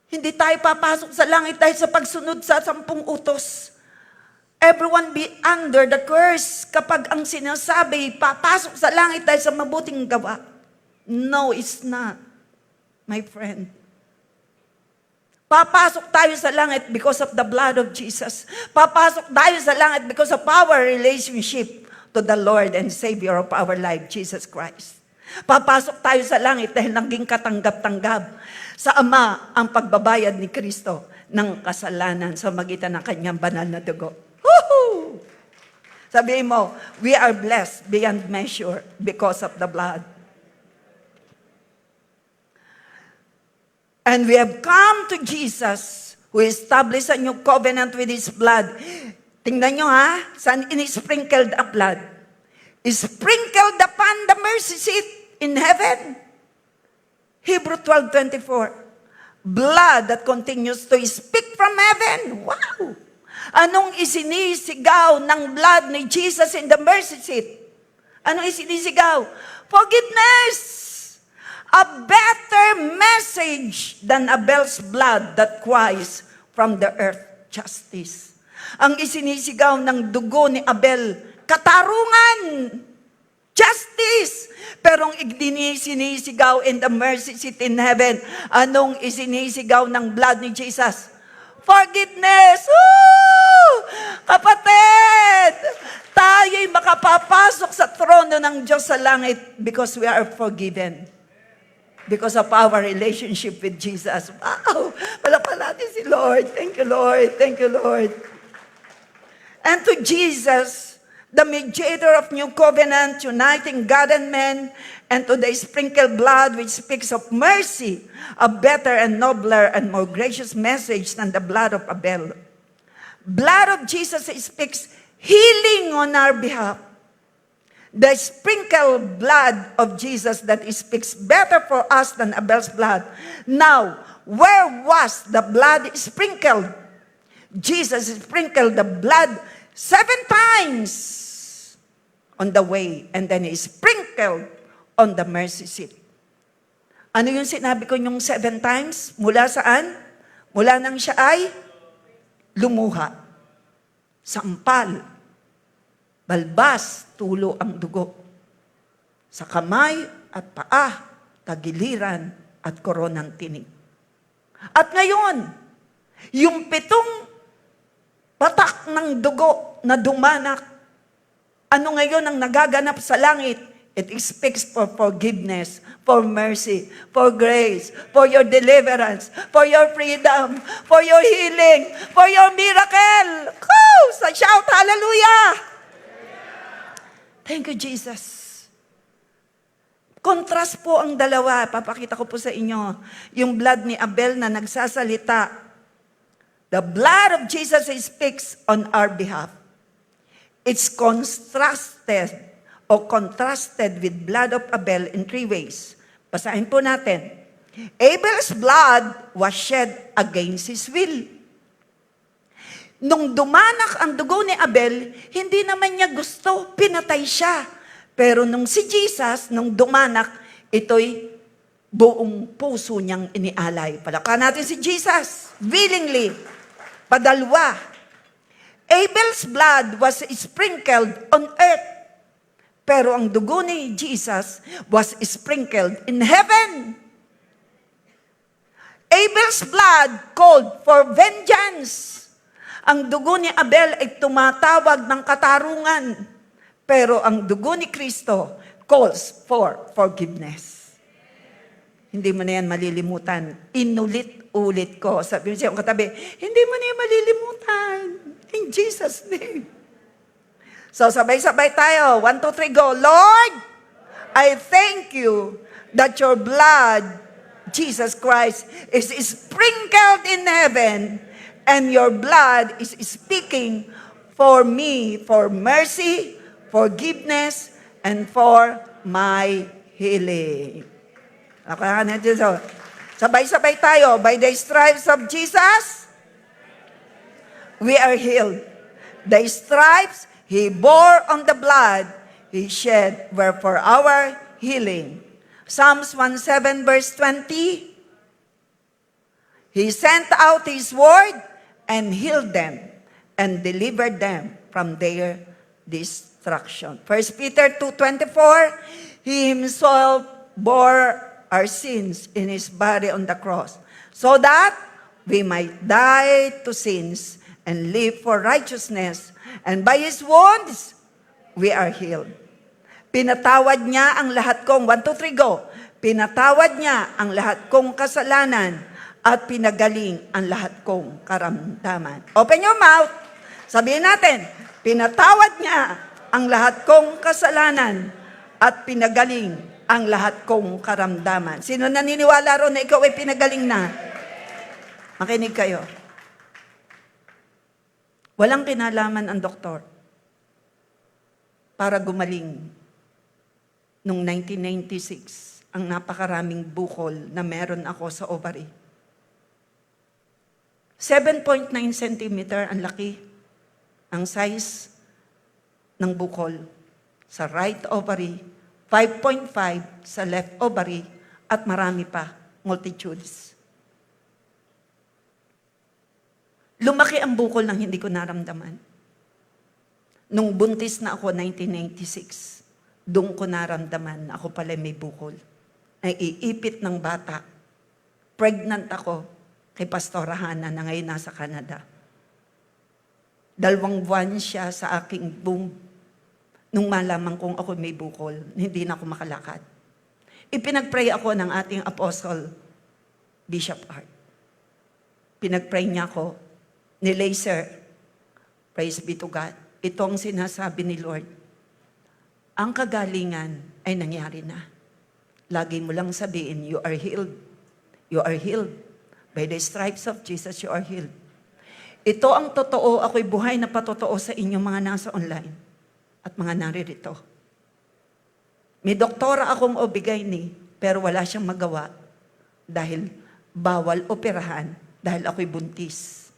Hindi tayo papasok sa langit dahil sa pagsunod sa 10 utos. Everyone be under the curse kapag ang sinasabi, papasok sa langit dahil sa mabuting gawa. No, it's not, my friend. Papasok tayo sa langit because of the blood of Jesus. Papasok tayo sa langit because of our relationship to the Lord and Savior of our life, Jesus Christ. Papasok tayo sa langit dahil naging katanggap-tanggap sa Ama ang pagbabayad ni Kristo ng kasalanan sa magitan ng kanyang banal na dugo. Woohoo! Sabihin mo, we are blessed beyond measure because of the blood. And we have come to Jesus who established a new covenant with His blood. Tingnan nyo ha, saan in-sprinkled the blood? Sprinkled upon the mercy seat in heaven. Hebrew 12:24. Blood that continues to speak from heaven. Wow! Anong isinisigaw ng blood ni Jesus in the mercy seat? Anong isinisigaw? Forgiveness! A better message than Abel's blood that cries from the earth, justice. Ang isinisigaw ng dugo ni Abel, katarungan. Justice! Pero ang sinisigaw in the mercy seat in heaven, anong isinisigaw ng blood ni Jesus? Forgiveness! Woo! Kapatid! Tayo'y makapapasok sa trono ng Diyos sa langit because we are forgiven. Because of our relationship with Jesus. Wow! Palakpan natin si Lord. Thank you, Lord. Thank you, Lord. And to Jesus, the mediator of new covenant, uniting God and man, and to the sprinkled blood which speaks of mercy, a better and nobler and more gracious message than the blood of Abel. Blood of Jesus speaks healing on our behalf. The sprinkled blood of Jesus that speaks better for us than Abel's blood. Now, where was the blood sprinkled? Jesus sprinkled the blood 7 times on the way, and then He sprinkled on the mercy seat. Ano yung sinabi ko yung 7 times? Mula saan? Mula nang siya ay lumuha. Sampal, balbas, tulo ang dugo. Sa kamay at paa, tagiliran at koronang tinig. At ngayon, yung 7 patak ng dugo na dumanak, ano ngayon ang nagaganap sa langit? It speaks for forgiveness, for mercy, for grace, for your deliverance, for your freedom, for your healing, for your miracle. Woo! So shout hallelujah! Thank you, Jesus. Contrast po ang dalawa. Papakita ko po sa inyo. Yung blood ni Abel na nagsasalita. The blood of Jesus speaks on our behalf. It's contrasted with blood of Abel in 3 ways. Basahin po natin. Abel's blood was shed against his will. Nung dumanak ang dugo ni Abel, hindi naman niya gusto, pinatay siya. Pero nung si Jesus, nung dumanak, ito'y buong puso niyang inialay. Palakpakan natin si Jesus, willingly, padalwa. Abel's blood was sprinkled on earth. Pero ang dugo ni Jesus was sprinkled in heaven. Abel's blood called for vengeance. Ang dugo ni Abel ay tumatawag ng katarungan. Pero ang dugo ni Kristo calls for forgiveness. Hindi mo na yan malilimutan. Inulit-ulit ko. Sabi mo siya ang katabi, hindi mo na yan malilimutan. In Jesus' name. So sabay-sabay tayo. 1, 2, 3, go. Lord, I thank you that your blood, Jesus Christ, is sprinkled in heaven, and your blood is speaking for me, for mercy, forgiveness, and for my healing. Okay, sabay-sabay tayo. By the stripes of Jesus, we are healed. The stripes He bore on the blood He shed were for our healing. Psalms 1:7 verse 20. He sent out His word and healed them and delivered them from their destruction. 1 Peter 2:24. He Himself bore our sins in His body on the cross, so that we might die to sins and live for righteousness. And by His wounds, we are healed. Pinatawad niya ang lahat kong, 1, 2, 3, go. Pinatawad niya ang lahat kong kasalanan at pinagaling ang lahat kong karamdaman. Open your mouth. Sabihin natin, pinatawad niya ang lahat kong kasalanan at pinagaling ang lahat kong karamdaman. Sino naniniwala ron na ikaw ay pinagaling na? Makinig kayo. Walang kinalaman ang doktor para gumaling noong 1996 ang napakaraming bukol na meron ako sa ovary. 7.9 centimeter ang laki, ang size ng bukol sa right ovary, 5.5 sa left ovary, at marami pa, multitudes. Lumaki ang bukol nang hindi ko naramdaman. Nung buntis na ako, 1996, Doon ko naramdaman, ako pala may bukol. Naiipit ng bata. Pregnant ako kay Pastora Hana na ngayon nasa Canada. 2 buwan siya sa aking womb. Nung malaman kong ako may bukol, hindi na ako makalakad. Ipinagpray ako ng ating apostle, Bishop Art. Pinagpray niya ako, ni Laser, praise be to God. Ito ang sinasabi ni Lord. Ang kagalingan ay nangyari na. Lagi mo lang sabihin, you are healed. You are healed. By the stripes of Jesus, you are healed. Ito ang totoo, ako'y buhay na patotoo sa inyong mga nasa online at mga naririto. May doktora akong obigayni, pero wala siyang magawa dahil bawal operahan dahil ako'y buntis.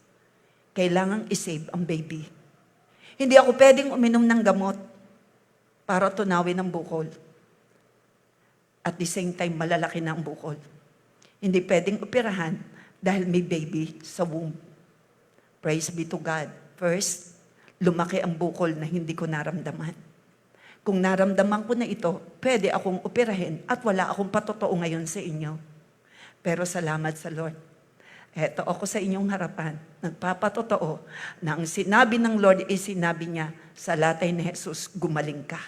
Kailangang isave ang baby. Hindi ako pwedeng uminom ng gamot para tunawin ang bukol. At the same time, malalaki na ang bukol. Hindi pwedeng operahan dahil may baby sa womb. Praise be to God. First, lumaki ang bukol na hindi ko naramdaman. Kung naramdaman ko na ito, pwede akong operahin at wala akong patotoo ngayon sa inyo. Pero salamat sa Lord. Eto ako sa inyong harapan, nagpapatotoo na ang sinabi ng Lord ay sinabi niya, sa latay ni Jesus, gumaling ka.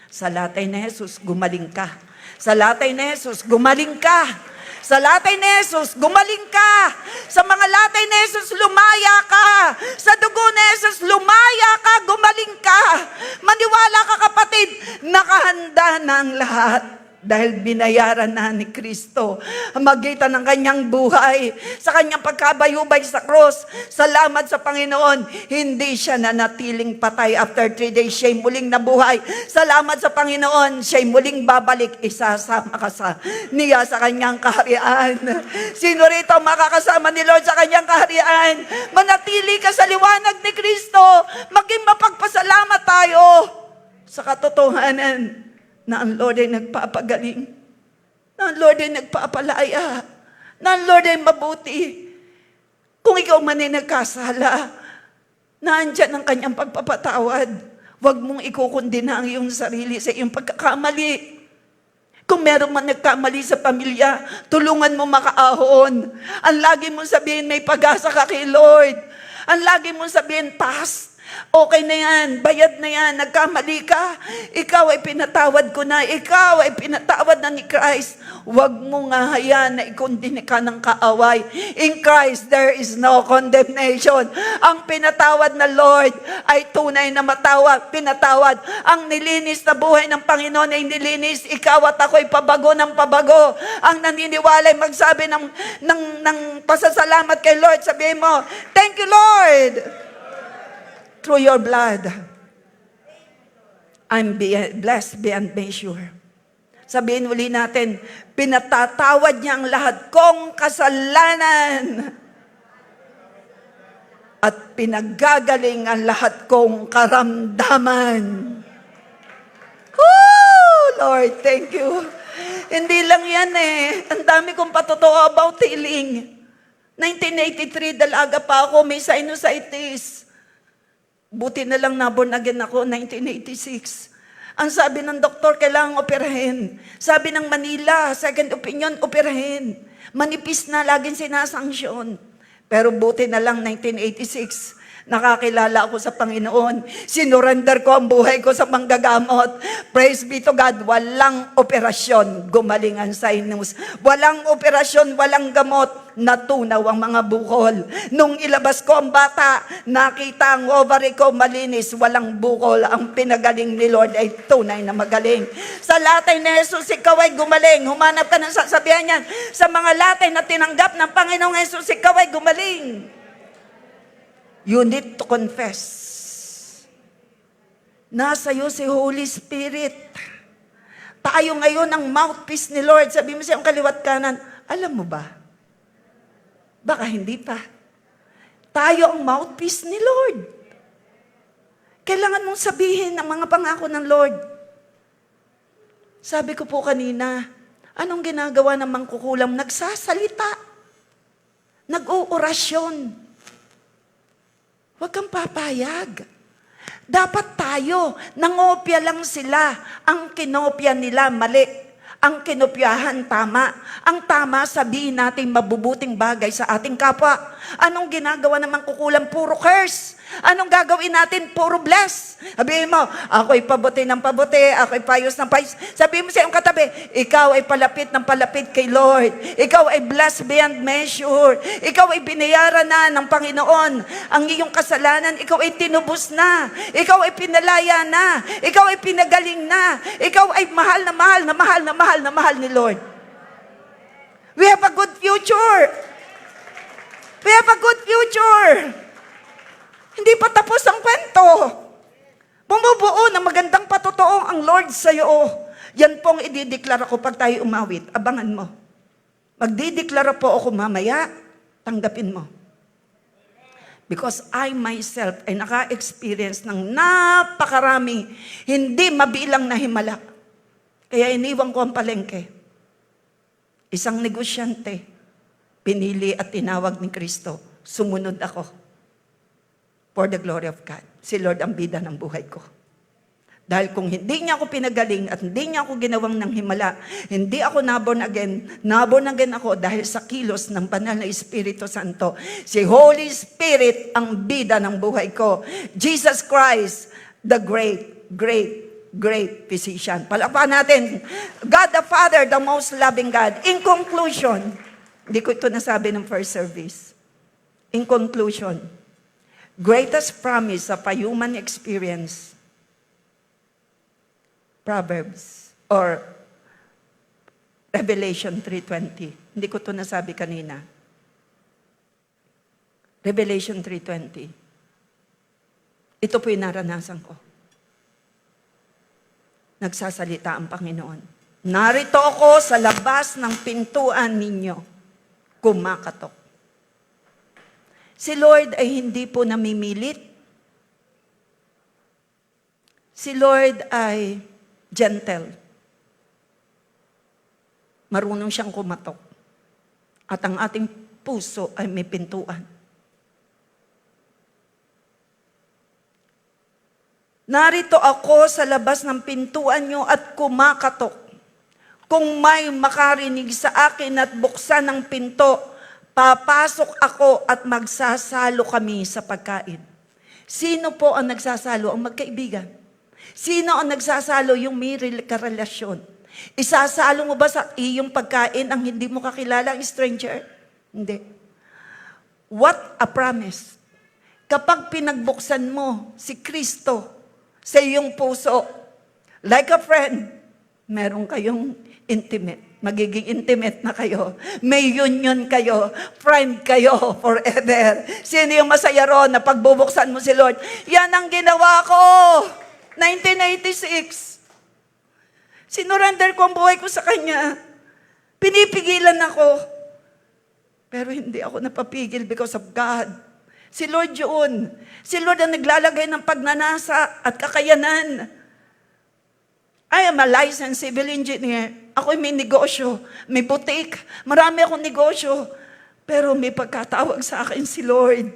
Sa latay ni Jesus, gumaling ka. Sa latay ni Jesus, gumaling ka. Sa latay ni Jesus, gumaling ka. Sa mga latay ni Jesus, lumaya ka. Sa dugo ni Jesus, lumaya ka, gumaling ka. Maniwala ka kapatid, nakahanda na ang lahat. Dahil binayaran na ni Kristo ang magitan ng kanyang buhay sa kanyang pagkabayubay sa cross. Salamat sa Panginoon, hindi siya nanatiling patay. After 3 days, siya'y muling nabuhay. Salamat sa Panginoon, siya'y muling babalik. Isasama ka niya sa kanyang kaharian. Sino rito makakasama ni Lord sa kanyang kaharian? Manatili ka sa liwanag ni Kristo. Maging mapagpasalamat tayo sa katotohanan na ang Lord ay nagpapagaling, na ang Lord ay nagpapalaya, na ang Lord ay mabuti. Kung ikaw man ay nagkasala, naandyan ang kanyang pagpapatawad. Huwag mong ikukundina ang iyong sarili sa iyong pagkakamali. Kung meron man nagkamali sa pamilya, tulungan mo makaahon. Ang lagi mong sabihin, may pag-asa ka kay Lord. Ang lagi mong sabihin, past. Okay na yan, bayad na yan, nagkamali ka. Ikaw ay pinatawad ko na, ikaw ay pinatawad na ni Christ. Huwag mo nga hayaan na ikundina ka ng kaaway. In Christ, there is no condemnation. Ang pinatawad na Lord ay tunay na pinatawad. Ang nilinis na buhay ng Panginoon ay nilinis. Ikaw at ako ay pabago ng pabago. Ang naniniwala ay magsabi ng pasasalamat kay Lord. Sabihin mo, thank you Lord. Through your blood, I'm blessed beyond measure. Sabihin uli natin, pinatatawad niya ang lahat kong kasalanan at pinaggagaling ang lahat kong karamdaman. Woo! Lord, thank you. Hindi lang yan eh. Ang dami kong patotoo about healing. 1983, dalaga pa ako, may sinusitis. Buti na lang na-born again ako, 1986. Ang sabi ng doktor, kailangang operahin. Sabi ng Manila, second opinion, operahin. Manipis na, laging sinasanksyon. Pero buti na lang, 1986, nakakilala ako sa Panginoon. Sinurrender ko ang buhay ko sa manggagamot. Praise be to God, walang operasyon, gumaling ang sinus. Walang operasyon, walang gamot. Natunaw ang mga bukol. Nung ilabas ko ang bata, nakita ang ovary ko malinis, walang bukol. Ang pinagaling ni Lord ay tunay na magaling. Sa latay ni Jesus, ikaw ay gumaling. Humanap ka ng sasabihan niyan. Sa mga latay na tinanggap ng Panginoong Jesus, ikaw ay gumaling. You need to confess. Nasa iyo si Holy Spirit. Tayo ngayon ang mouthpiece ni Lord. Sabi mo sa iyong kaliwat kanan, alam mo ba? Baka hindi pa. Tayo ang mouthpiece ni Lord. Kailangan mong sabihin ang mga pangako ng Lord. Sabi ko po kanina, anong ginagawa ng mangkukulam? Nagsasalita. Nag-uorasyon. Huwag kang papayag. Dapat tayo, nangopya lang sila. Ang kinopya nila, mali. Ang kinopyahan, tama. Ang tama, sabihin natin mabubuting bagay sa ating kapwa. Anong ginagawa naman kukulang? Puro curse. Anong gagawin natin? Puro bless. Sabihin mo, ako'y pabuti ng pabuti, ako'y payos ng payos. Sabihin mo sa iyong katabi, ikaw ay palapit ng palapit kay Lord. Ikaw ay blessed beyond measure. Ikaw ay binayaran na ng Panginoon. Ang iyong kasalanan, ikaw ay tinubos na. Ikaw ay pinalaya na. Ikaw ay pinagaling na. Ikaw ay mahal na mahal na mahal na mahal na mahal ni Lord. We have a good future. We have a good future. Hindi pa tapos ang kwento. Bumubuo ng magandang patotoo ang Lord sa iyo. Yan pong idideklara ko pag tayo umawit. Abangan mo. Magdideklara po ako mamaya, tanggapin mo. Because I myself ay naka-experience ng napakaraming hindi mabilang na himala. Kaya iniwan ko ang palengke. Isang negosyante, pinili at tinawag ni Kristo. Sumunod ako. For the glory of God. Si Lord ang bida ng buhay ko. Dahil kung hindi niya ako pinagaling at hindi niya ako ginawang ng himala, hindi ako naborn again ako dahil sa kilos ng banal na Espiritu Santo. Si Holy Spirit ang bida ng buhay ko. Jesus Christ, the great, great, great physician. Palakpakan natin. God the Father, the most loving God. In conclusion, hindi ko ito nasabi ng first service. In conclusion, greatest promise of a human experience, Proverbs or Revelation 3:20. Hindi ko ito nasabi kanina. Revelation 3:20. Ito po yung naranasan ko. Nagsasalita ang Panginoon. Narito ako sa labas ng pintuan ninyo, kumakatok. Si Lord ay hindi po namimilit. Si Lord ay gentle. Marunong siyang kumatok. At ang ating puso ay may pintuan. Narito ako sa labas ng pintuan nyo at kumakatok. Kung may makarinig sa akin at buksan ng pinto, papasok ako at magsasalo kami sa pagkain. Sino po ang nagsasalo? Ang magkaibigan. Sino ang nagsasalo? Yung may karelasyon. Isasalo mo ba sa iyong pagkain ang hindi mo kakilala, ang stranger? Hindi. What a promise. Kapag pinagbuksan mo si Kristo sa iyong puso, like a friend, meron kayong intimate. Magiging intimate na kayo. May union kayo. Friend kayo forever. Sino yung masaya ron na pagbubuksan mo si Lord? Yan ang ginawa ko. 1986. Sinurrender ko ang buhay ko sa Kanya. Pinipigilan ako. Pero hindi ako napapigil because of God. Si Lord yun. Si Lord ang naglalagay ng pagnanasa at kakayanan. I am a licensed civil engineer. Ako'y may negosyo, may boutique, marami akong negosyo. Pero may pagkatawag sa akin si Lord.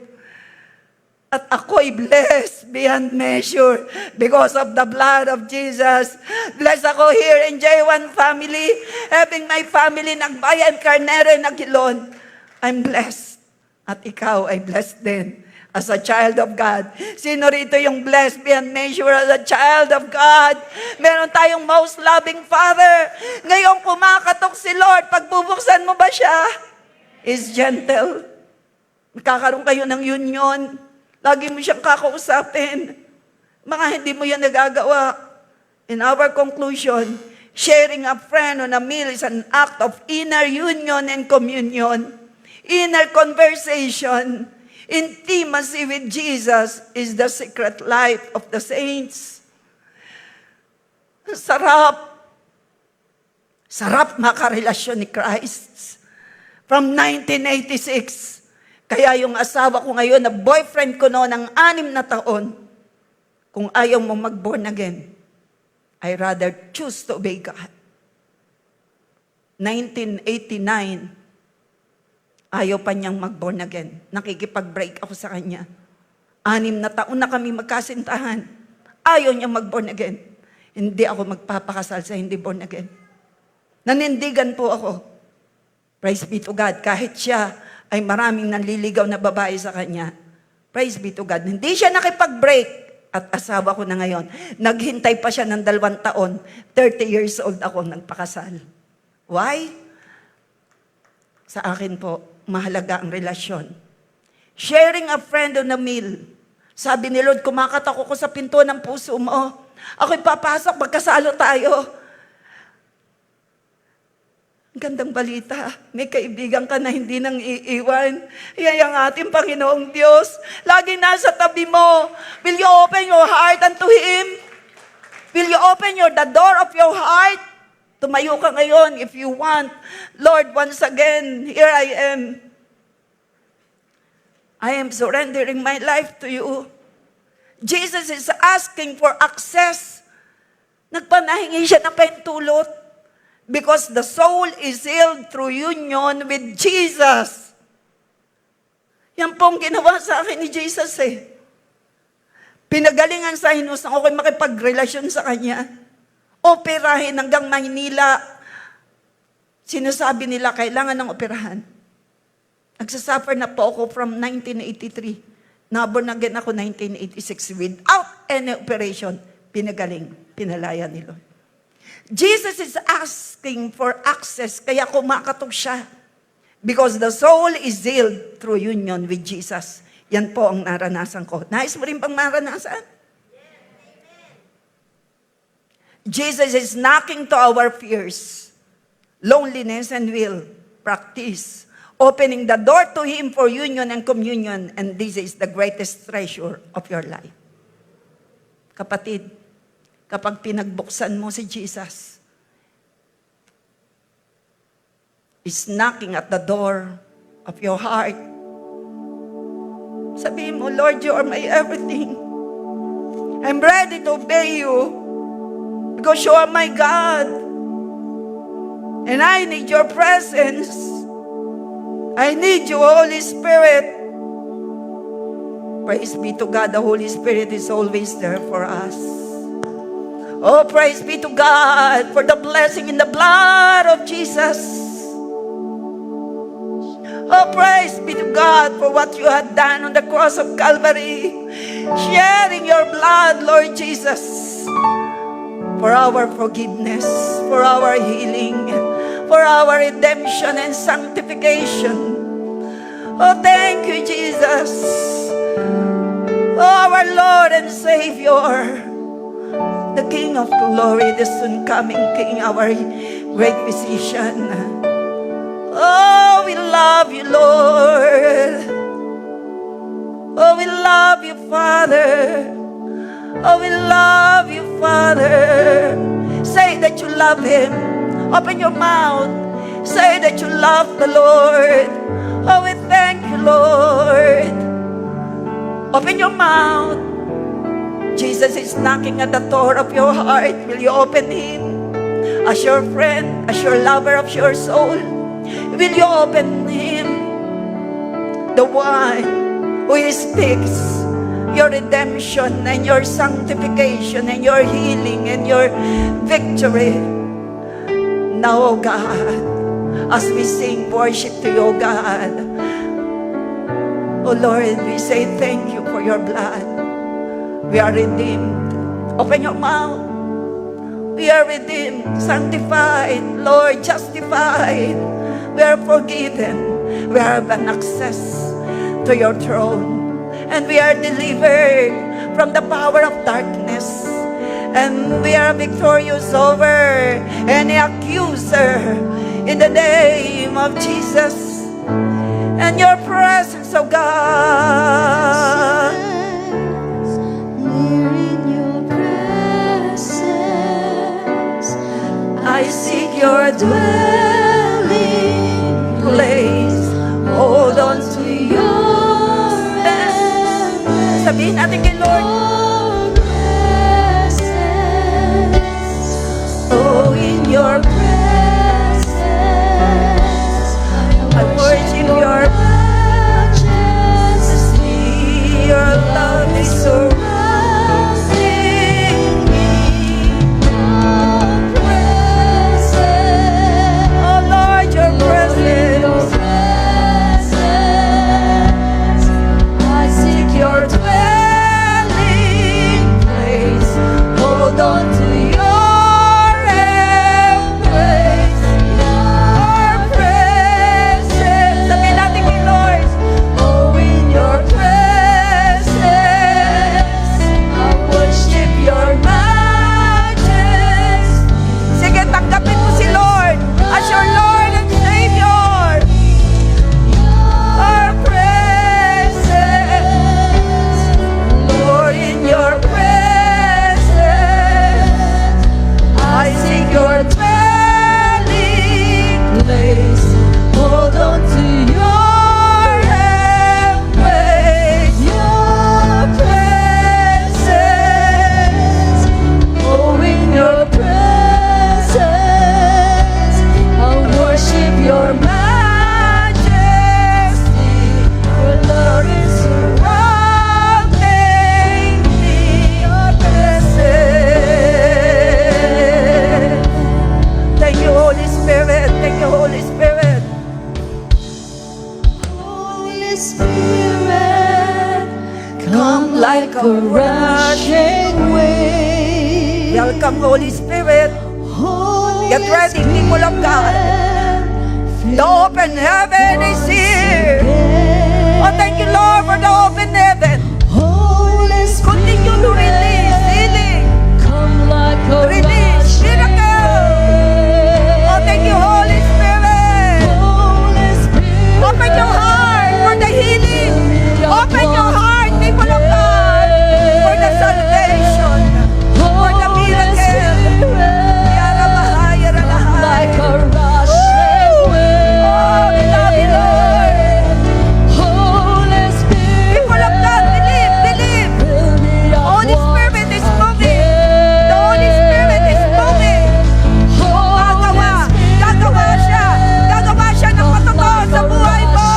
At ako'y blessed beyond measure because of the blood of Jesus. Blessed ako here in J1 family, having my family nagbayan, Carnero, Nagilon. I'm blessed. At ikaw ay blessed din. As a child of God. Sino rito yung blessed beyond measure as a child of God? Meron tayong most loving Father. Ngayon kumakatok si Lord. Pagbubuksan mo ba siya? Is gentle. Magkakaroon kayo ng union. Lagi mo siyang kakausapin. Mga hindi mo yan nagagawa. In our conclusion, sharing a friend on a meal is an act of inner union and communion. Inner conversation. Intimacy with Jesus is the secret life of the saints. Sarap. Sarap makarelasyon ni Christ. From 1986. Kaya yung asawa ko ngayon na boyfriend ko noon ng 6 na taon, kung ayaw mo mag-born again, I rather choose to obey God. 1989, ayaw pa niyang mag-born again. Nakikipag-break ako sa kanya. 6 na taon na kami magkasintahan. Ayaw niya mag-born again. Hindi ako magpapakasal sa hindi born again. Nanindigan po ako. Praise be to God. Kahit siya ay maraming nanliligaw na babae sa kanya. Praise be to God. Hindi siya nakipag-break. At asawa ko na ngayon. Naghintay pa siya ng 2 taon. 30 years old ako nagpakasal. Why? Sa akin po, mahalaga ang relasyon. Sharing a friend on a meal. Sabi ni Lord, kumakatok ako sa pinto ng puso mo. Ako'y papasok, magkasalo tayo. Ang gandang balita. May kaibigan ka na hindi nang iiwan. Yan ang ating Panginoong Diyos. Lagi nasa tabi mo. Will you open your heart unto Him? Will you open the door of your heart? Tumayo ka ngayon if you want. Lord, once again, here I am. I am surrendering my life to you. Jesus is asking for access. Nagpanahingi siya ng pentulot. Because the soul is healed through union with Jesus. Yan pong ginawa sa akin ni Jesus eh. Pinagalingan sa Hinus nang ako'y makipagrelasyon sa Kanya. Operahin hanggang Maynila. Sinasabi nila, kailangan ng operahan. Nagsasuffer na po ako from 1983. Naborn again ako 1986 without any operation. Pinagaling, pinalaya ni Lord. Jesus is asking for access, kaya kumakatok siya. Because the soul is healed through union with Jesus. Yan po ang naranasan ko. Nais mo rin bang maranasan? Jesus is knocking to our fears, loneliness, and will practice, opening the door to Him for union and communion, and this is the greatest treasure of your life. Kapatid, kapag pinagbuksan mo si Jesus, is knocking at the door of your heart. Sabihin mo, Lord, you are my everything. I'm ready to obey you because you are my God. And I need your presence. I need you, Holy Spirit. Praise be to God, the Holy Spirit is always there for us. Oh, praise be to God for the blessing in the blood of Jesus. Oh, praise be to God for what you had done on the cross of Calvary. Sharing your blood, Lord Jesus, for our forgiveness, for our healing, for our redemption and sanctification. Oh, thank you, Jesus. Oh, our Lord and Savior, the King of glory, the soon coming King, our great physician. Oh, we love you, Lord. Oh, we love you, Father. Oh, we love you, Father. Say that you love Him. Open your mouth. Say that you love the Lord. Oh, we thank you, Lord. Open your mouth. Jesus is knocking at the door of your heart. Will you open Him? As your friend, as your lover of your soul, will you open Him? The one who speaks your redemption and your sanctification and your healing and your victory. Now, oh God, as we sing worship to you, oh God, oh Lord, we say thank you for your blood. We are redeemed. Open your mouth. We are redeemed, sanctified, Lord, justified. We are forgiven. We have an access to your throne. And we are delivered from the power of darkness. And we are victorious over any accuser in the name of Jesus. And your presence, oh God. I seek your dwelling place. Hold on to your hand. Sabihin natin kay Lord. Oh, in your presence, I worship your majesty. Your love is surrounding Come like a rushing wind. Welcome, Holy Spirit. Holy Get ready, people of God. Spirit, The open heaven is here. Oh, thank you, Lord, for the open heaven. Holy Spirit, Continue to release healing. come like a Release rushing miracle. Oh, thank you, Holy Spirit. Holy Spirit, Open your heart for the healing. Open your heart, people of God, for the salvation, for the miracle. Yara bahaya ra lahat. like a rushing wind. Oh, we love you, Lord. Holy Spirit, People of God, believe, believe. fill me up Holy Spirit is once moving. again. The Holy Spirit is moving. Gagawa. Gagawa siya. Gagawa siya ng patotoo sa buhay mo.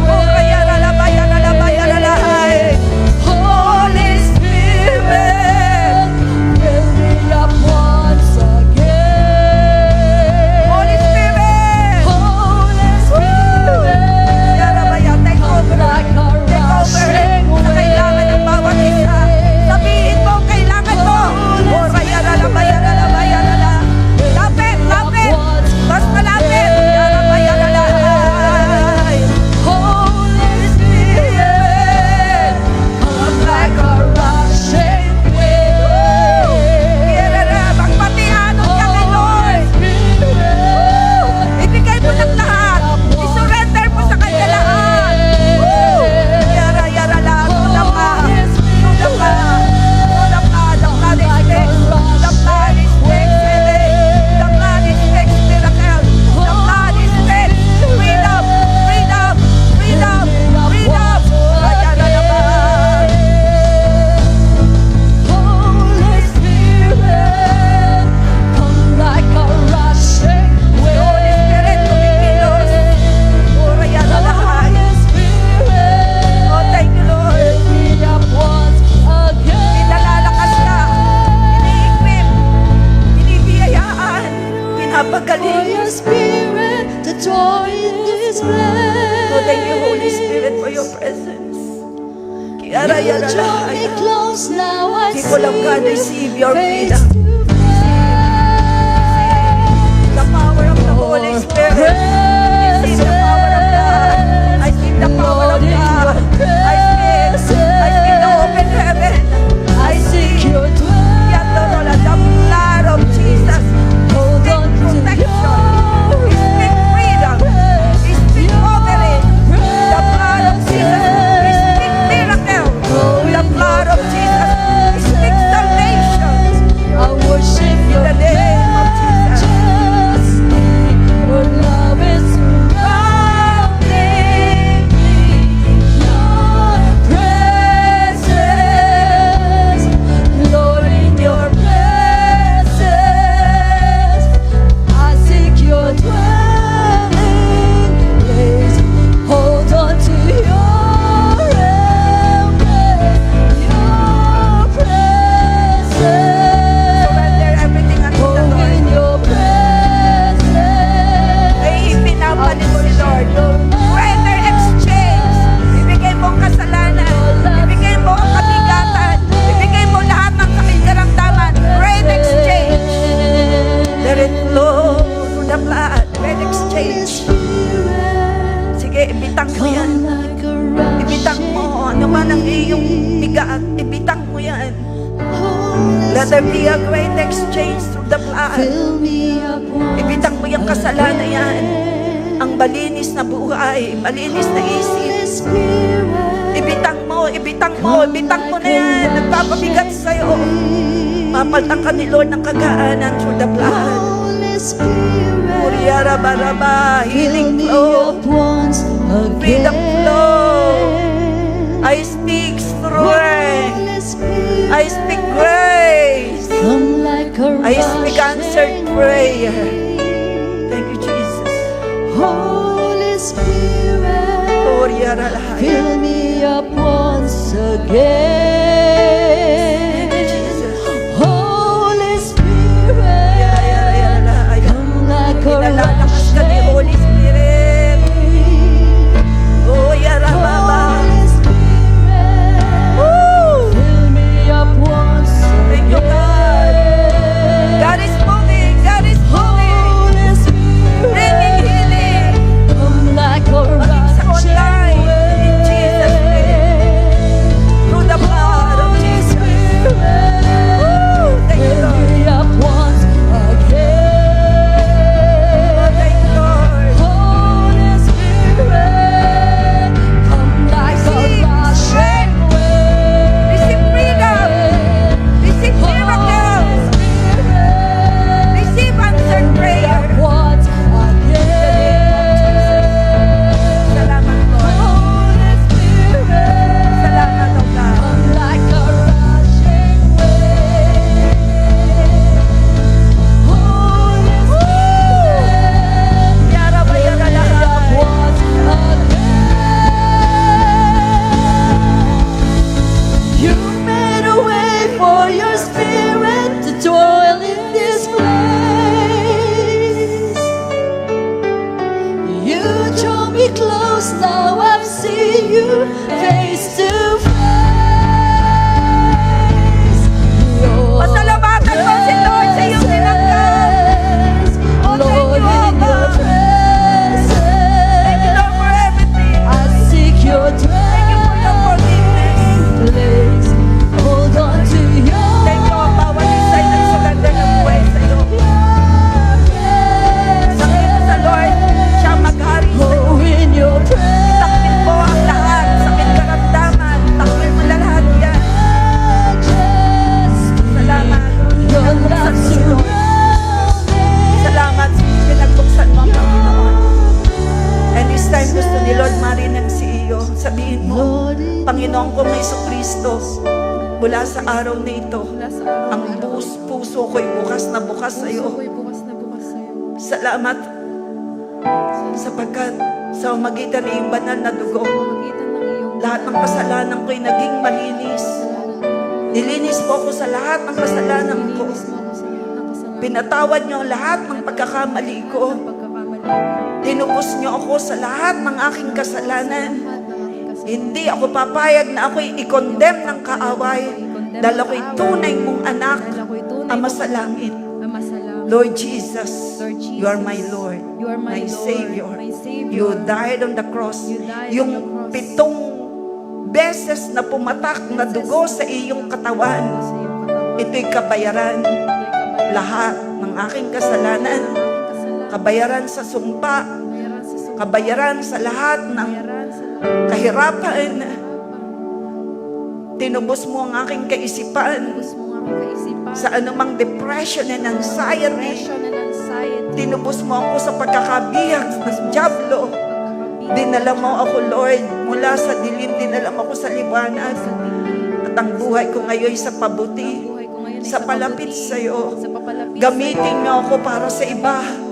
Oh, kaya lalabaya, lalabaya, lalahay. Holy Spirit. Fill me up once again. Holy Spirit. Holy Spirit, Lalabaya, take over. like a Take over sa kailangan ng bawat isa. Sabihin mo, kailangan mo. Oh, kaya lalabaya, lalabaya, lalahay. Lapit, lapit. Mas malapit. Lalabaya, lalahay. Holy Spirit, come like a rushing wind. Kaya magpatihanod ka kay Lord. Ibigay mo ng lahat. I-surrender mo sa Kanya lahat. Yara, yara lang. Tulak ka. Tulak ka. Tulak ka. The blood is fixed. The blood is fixed. The blood is fixed. Miracle. The blood is fixed. Freedom. Freedom. Freedom. Freedom. Kaya na naman. Holy Spirit, come like a rushing wind. Holy Spirit, kumikilos. Oh, kaya na lahat. Holy Spirit, Oh, thank you, Lord. fill me up once again. Pinalalakas ka, iniikwip, binibiyayaan, For pinapagaling. your Spirit to join this place. Oh, thank you, Holy Spirit, for your presence. Kiyara, You yara, draw me lahaya. close, now I People of God, see receive your face freedom. to face. The power of the Holy Spirit. Receive the power of God. I speak the power of God. I speak the open heaven. I seek your Yandorola, the blood of Jesus. Hold Speak on to protection. your Speak freedom. Speak covering. The blood of Jesus. Speak miracle. The blood of Jesus. Speak salvation. I worship In your the name of Jesus. majesty. Your love is surrounding me. Your presence, Lord, in your presence, I seek your dwelling place. Hold on to your embrace, your presence. Surrender everything unto the Oh, Lord. in your presence, Ay ipinapalit si Lord. Greater exchange. Ibigay mo ang kasalanan. Ibigay mo ang kabigatan. Ibigay mo lahat ng sakit karamdaman. Great exchange. Let it flow to the blood. Great exchange. Sige, ibitang mo yan. come like a rushing Ibitang mo. Ano man ang iyong bigat, ibitang mo yan. Holy Let there be a great exchange through the blood. fill me up once Ibitang mo yung kasalanan yan. Ang malinis na buhay, malinis na isip. Holy Spirit, Ibitang mo, ibitang mo, ibitang mo na yan. Nagpapabigat sa'yo. Mapaltan ka ni Lord ng kagaanan through the blood. Holy Spirit, Muriara baraba, fill healing me flow, up once freedom again. flow. I speak strength. Holy Spirit, I speak grace. come like a I speak answered rushing prayer. wind. Thank you, Jesus. Holy Spirit, Muriara lahat. fill me up once Thank again. you, Jesus. Holy Yara, Spirit, yara, yara, lahat. come like a Pinalalakas ka ni rushing Holy Spirit. wind. Oh, yara, baba. Holy Spirit, Woo! Spirit to dwell in this place. You draw me close, now I've seen you face to face. Your Pasalamatan mo si Lord sa iyong tinanggap. presence, Lord, in your presence. Thank you, Lord, for everything. I seek your Thank you for your forgiveness. place. Hold on to your Thank you, ang bawat isa'y nagsurrender ng buhay sa iyo. Sabihin mo sa Lord, siya maghari sa iyo. Oh, in your Takpin mo ang lahat, sakit karamdaman. Takpin mo na lahat yan. presence. Salamat. Your love Pinagbusan mo, Lord. surrounds me. Salamat. Pinagbuksan mo ang Panginoon. And this time gusto ni Lord marinig si iyo. Sabihin mo, Lord, in Panginoon ko may Kristo, mula sa araw na ito, Mula sa araw ang na ito, puso ko'y bukas na bukas sa puso iyo. ko'y bukas na bukas sa iyo. Salamat sapagkat sa magitan ng iyong banal na dugo, Pamagitan ng iyong lahat ng kasalanan ko'y naging malinis. Nilinis po ako sa lahat ng kasalanan ko. Nilinis mo ako sa lahat ng kasalanan. Pinatawad niyo ang lahat ng pagkakamali ko. Ng pagkakamali. Tinubos niyo ako sa lahat ng aking kasalanan. Lahat ng aking kasalanan. Hindi ako papayag na ako'y i-condemn ng kaaway dahil ako'y tunay mong anak, Dahil ako'y tunay Ama mong sa langit. Ama sa langit. Lord Jesus, Lord Jesus, you are my Lord, you are my Lord, Savior. my Savior. You died on the cross. You died Yung on the cross. 7 beses na pumatak na dugo sa iyong katawan, Sa iyong katawan. ito'y kabayaran. Ito'y kabayaran. Lahat ng aking kasalanan, Ng aking kasalanan. kabayaran sa sumpa, Kabayaran sa sumpa. kabayaran sa lahat ng Kabayaran sa lahat. kahirapan. Tinubos mo ang aking kaisipan Ubus mo ang aking kaisipan. sa anumang depression and anxiety. Depression and anxiety. Tinubos mo ako sa pagkakabihag ng Diablo. Pagkakabihag. Dinala mo ako, Lord, mula sa dilim, dinala mo ako sa liwanag. At ang buhay ko ngayon sa pabuti, Ang buhay ko ngayon ay sa palapit pabuti. sa iyo. Sa papalapit Gamitin niyo ako para sa iba. sa iyo.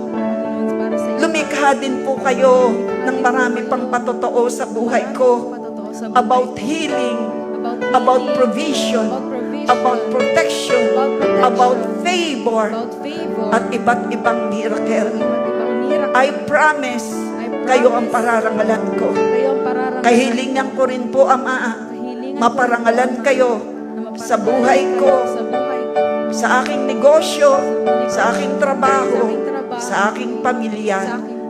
Para sa iyo. Lumikha din po kayo ng marami pang patotoo sa buhay ko. Patotoo sa buhay About ko. healing, About about healing, provision, about provision, about protection, about favor, about favor, at iba't ibang miracle. iba't ibang miracle. I promise, kayo ang pararangalan ko. Kayo ang pararangalan. Kahilingan ko rin po, Ama, Kahilingan maparangalan ko, kayo na maparangalan sa buhay ko, sa buhay ko, sa aking negosyo, sa aking trabaho, sa aking pamilya,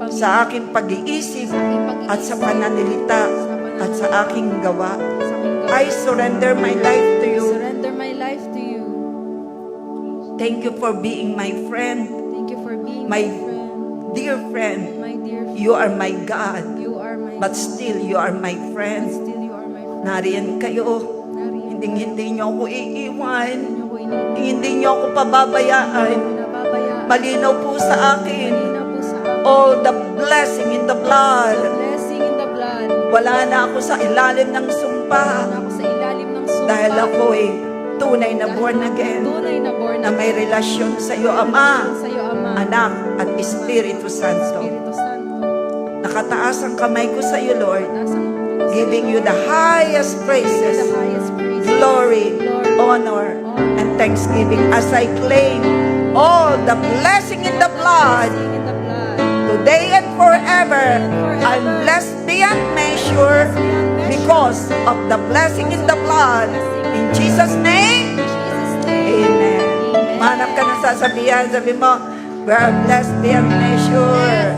sa aking pag-iisip, sa aking pag-iisip, at sa pananalita, at sa aking gawa. sa aking gawa. I surrender my life to you. Surrender my life to you. Thank you for being my friend, Thank you for being My my friend, dear friend. my dear friend. You are my God, You are my but still you are my but friend. still you are my friend. Nariyan kayo. Nariyan Hindi niyo ako iiwan. niyo ko iniintindi. Hindi niyo ako pababayaan. Pinababayaan. Malinaw po sa akin. Malinaw po sa akin. Oh, the blessing in the blood. The blessing in the blood. Wala na ako sa ilalim ng sumpa. Wala ako sa ilalim ng sumpa. Dahil ako ay tunay na born again. Tunay na born Na may relasyon sa iyo, Ama, sa iyo, Ama, Anak, at Espiritu Santo. Espiritu Santo. Nakataas ang kamay ko sa iyo, Lord. Nasang Giving you the highest the praises, highest praise. glory, honor, and thanksgiving as I claim all the blessing in the blood Blessing in the blood. today and forever. I'm blessed beyond measure because of the blessing in the blood. In Jesus' name, In Jesus' name. Amen. Manap ka ng sasabihan, sabi mo, we are blessed beyond measure.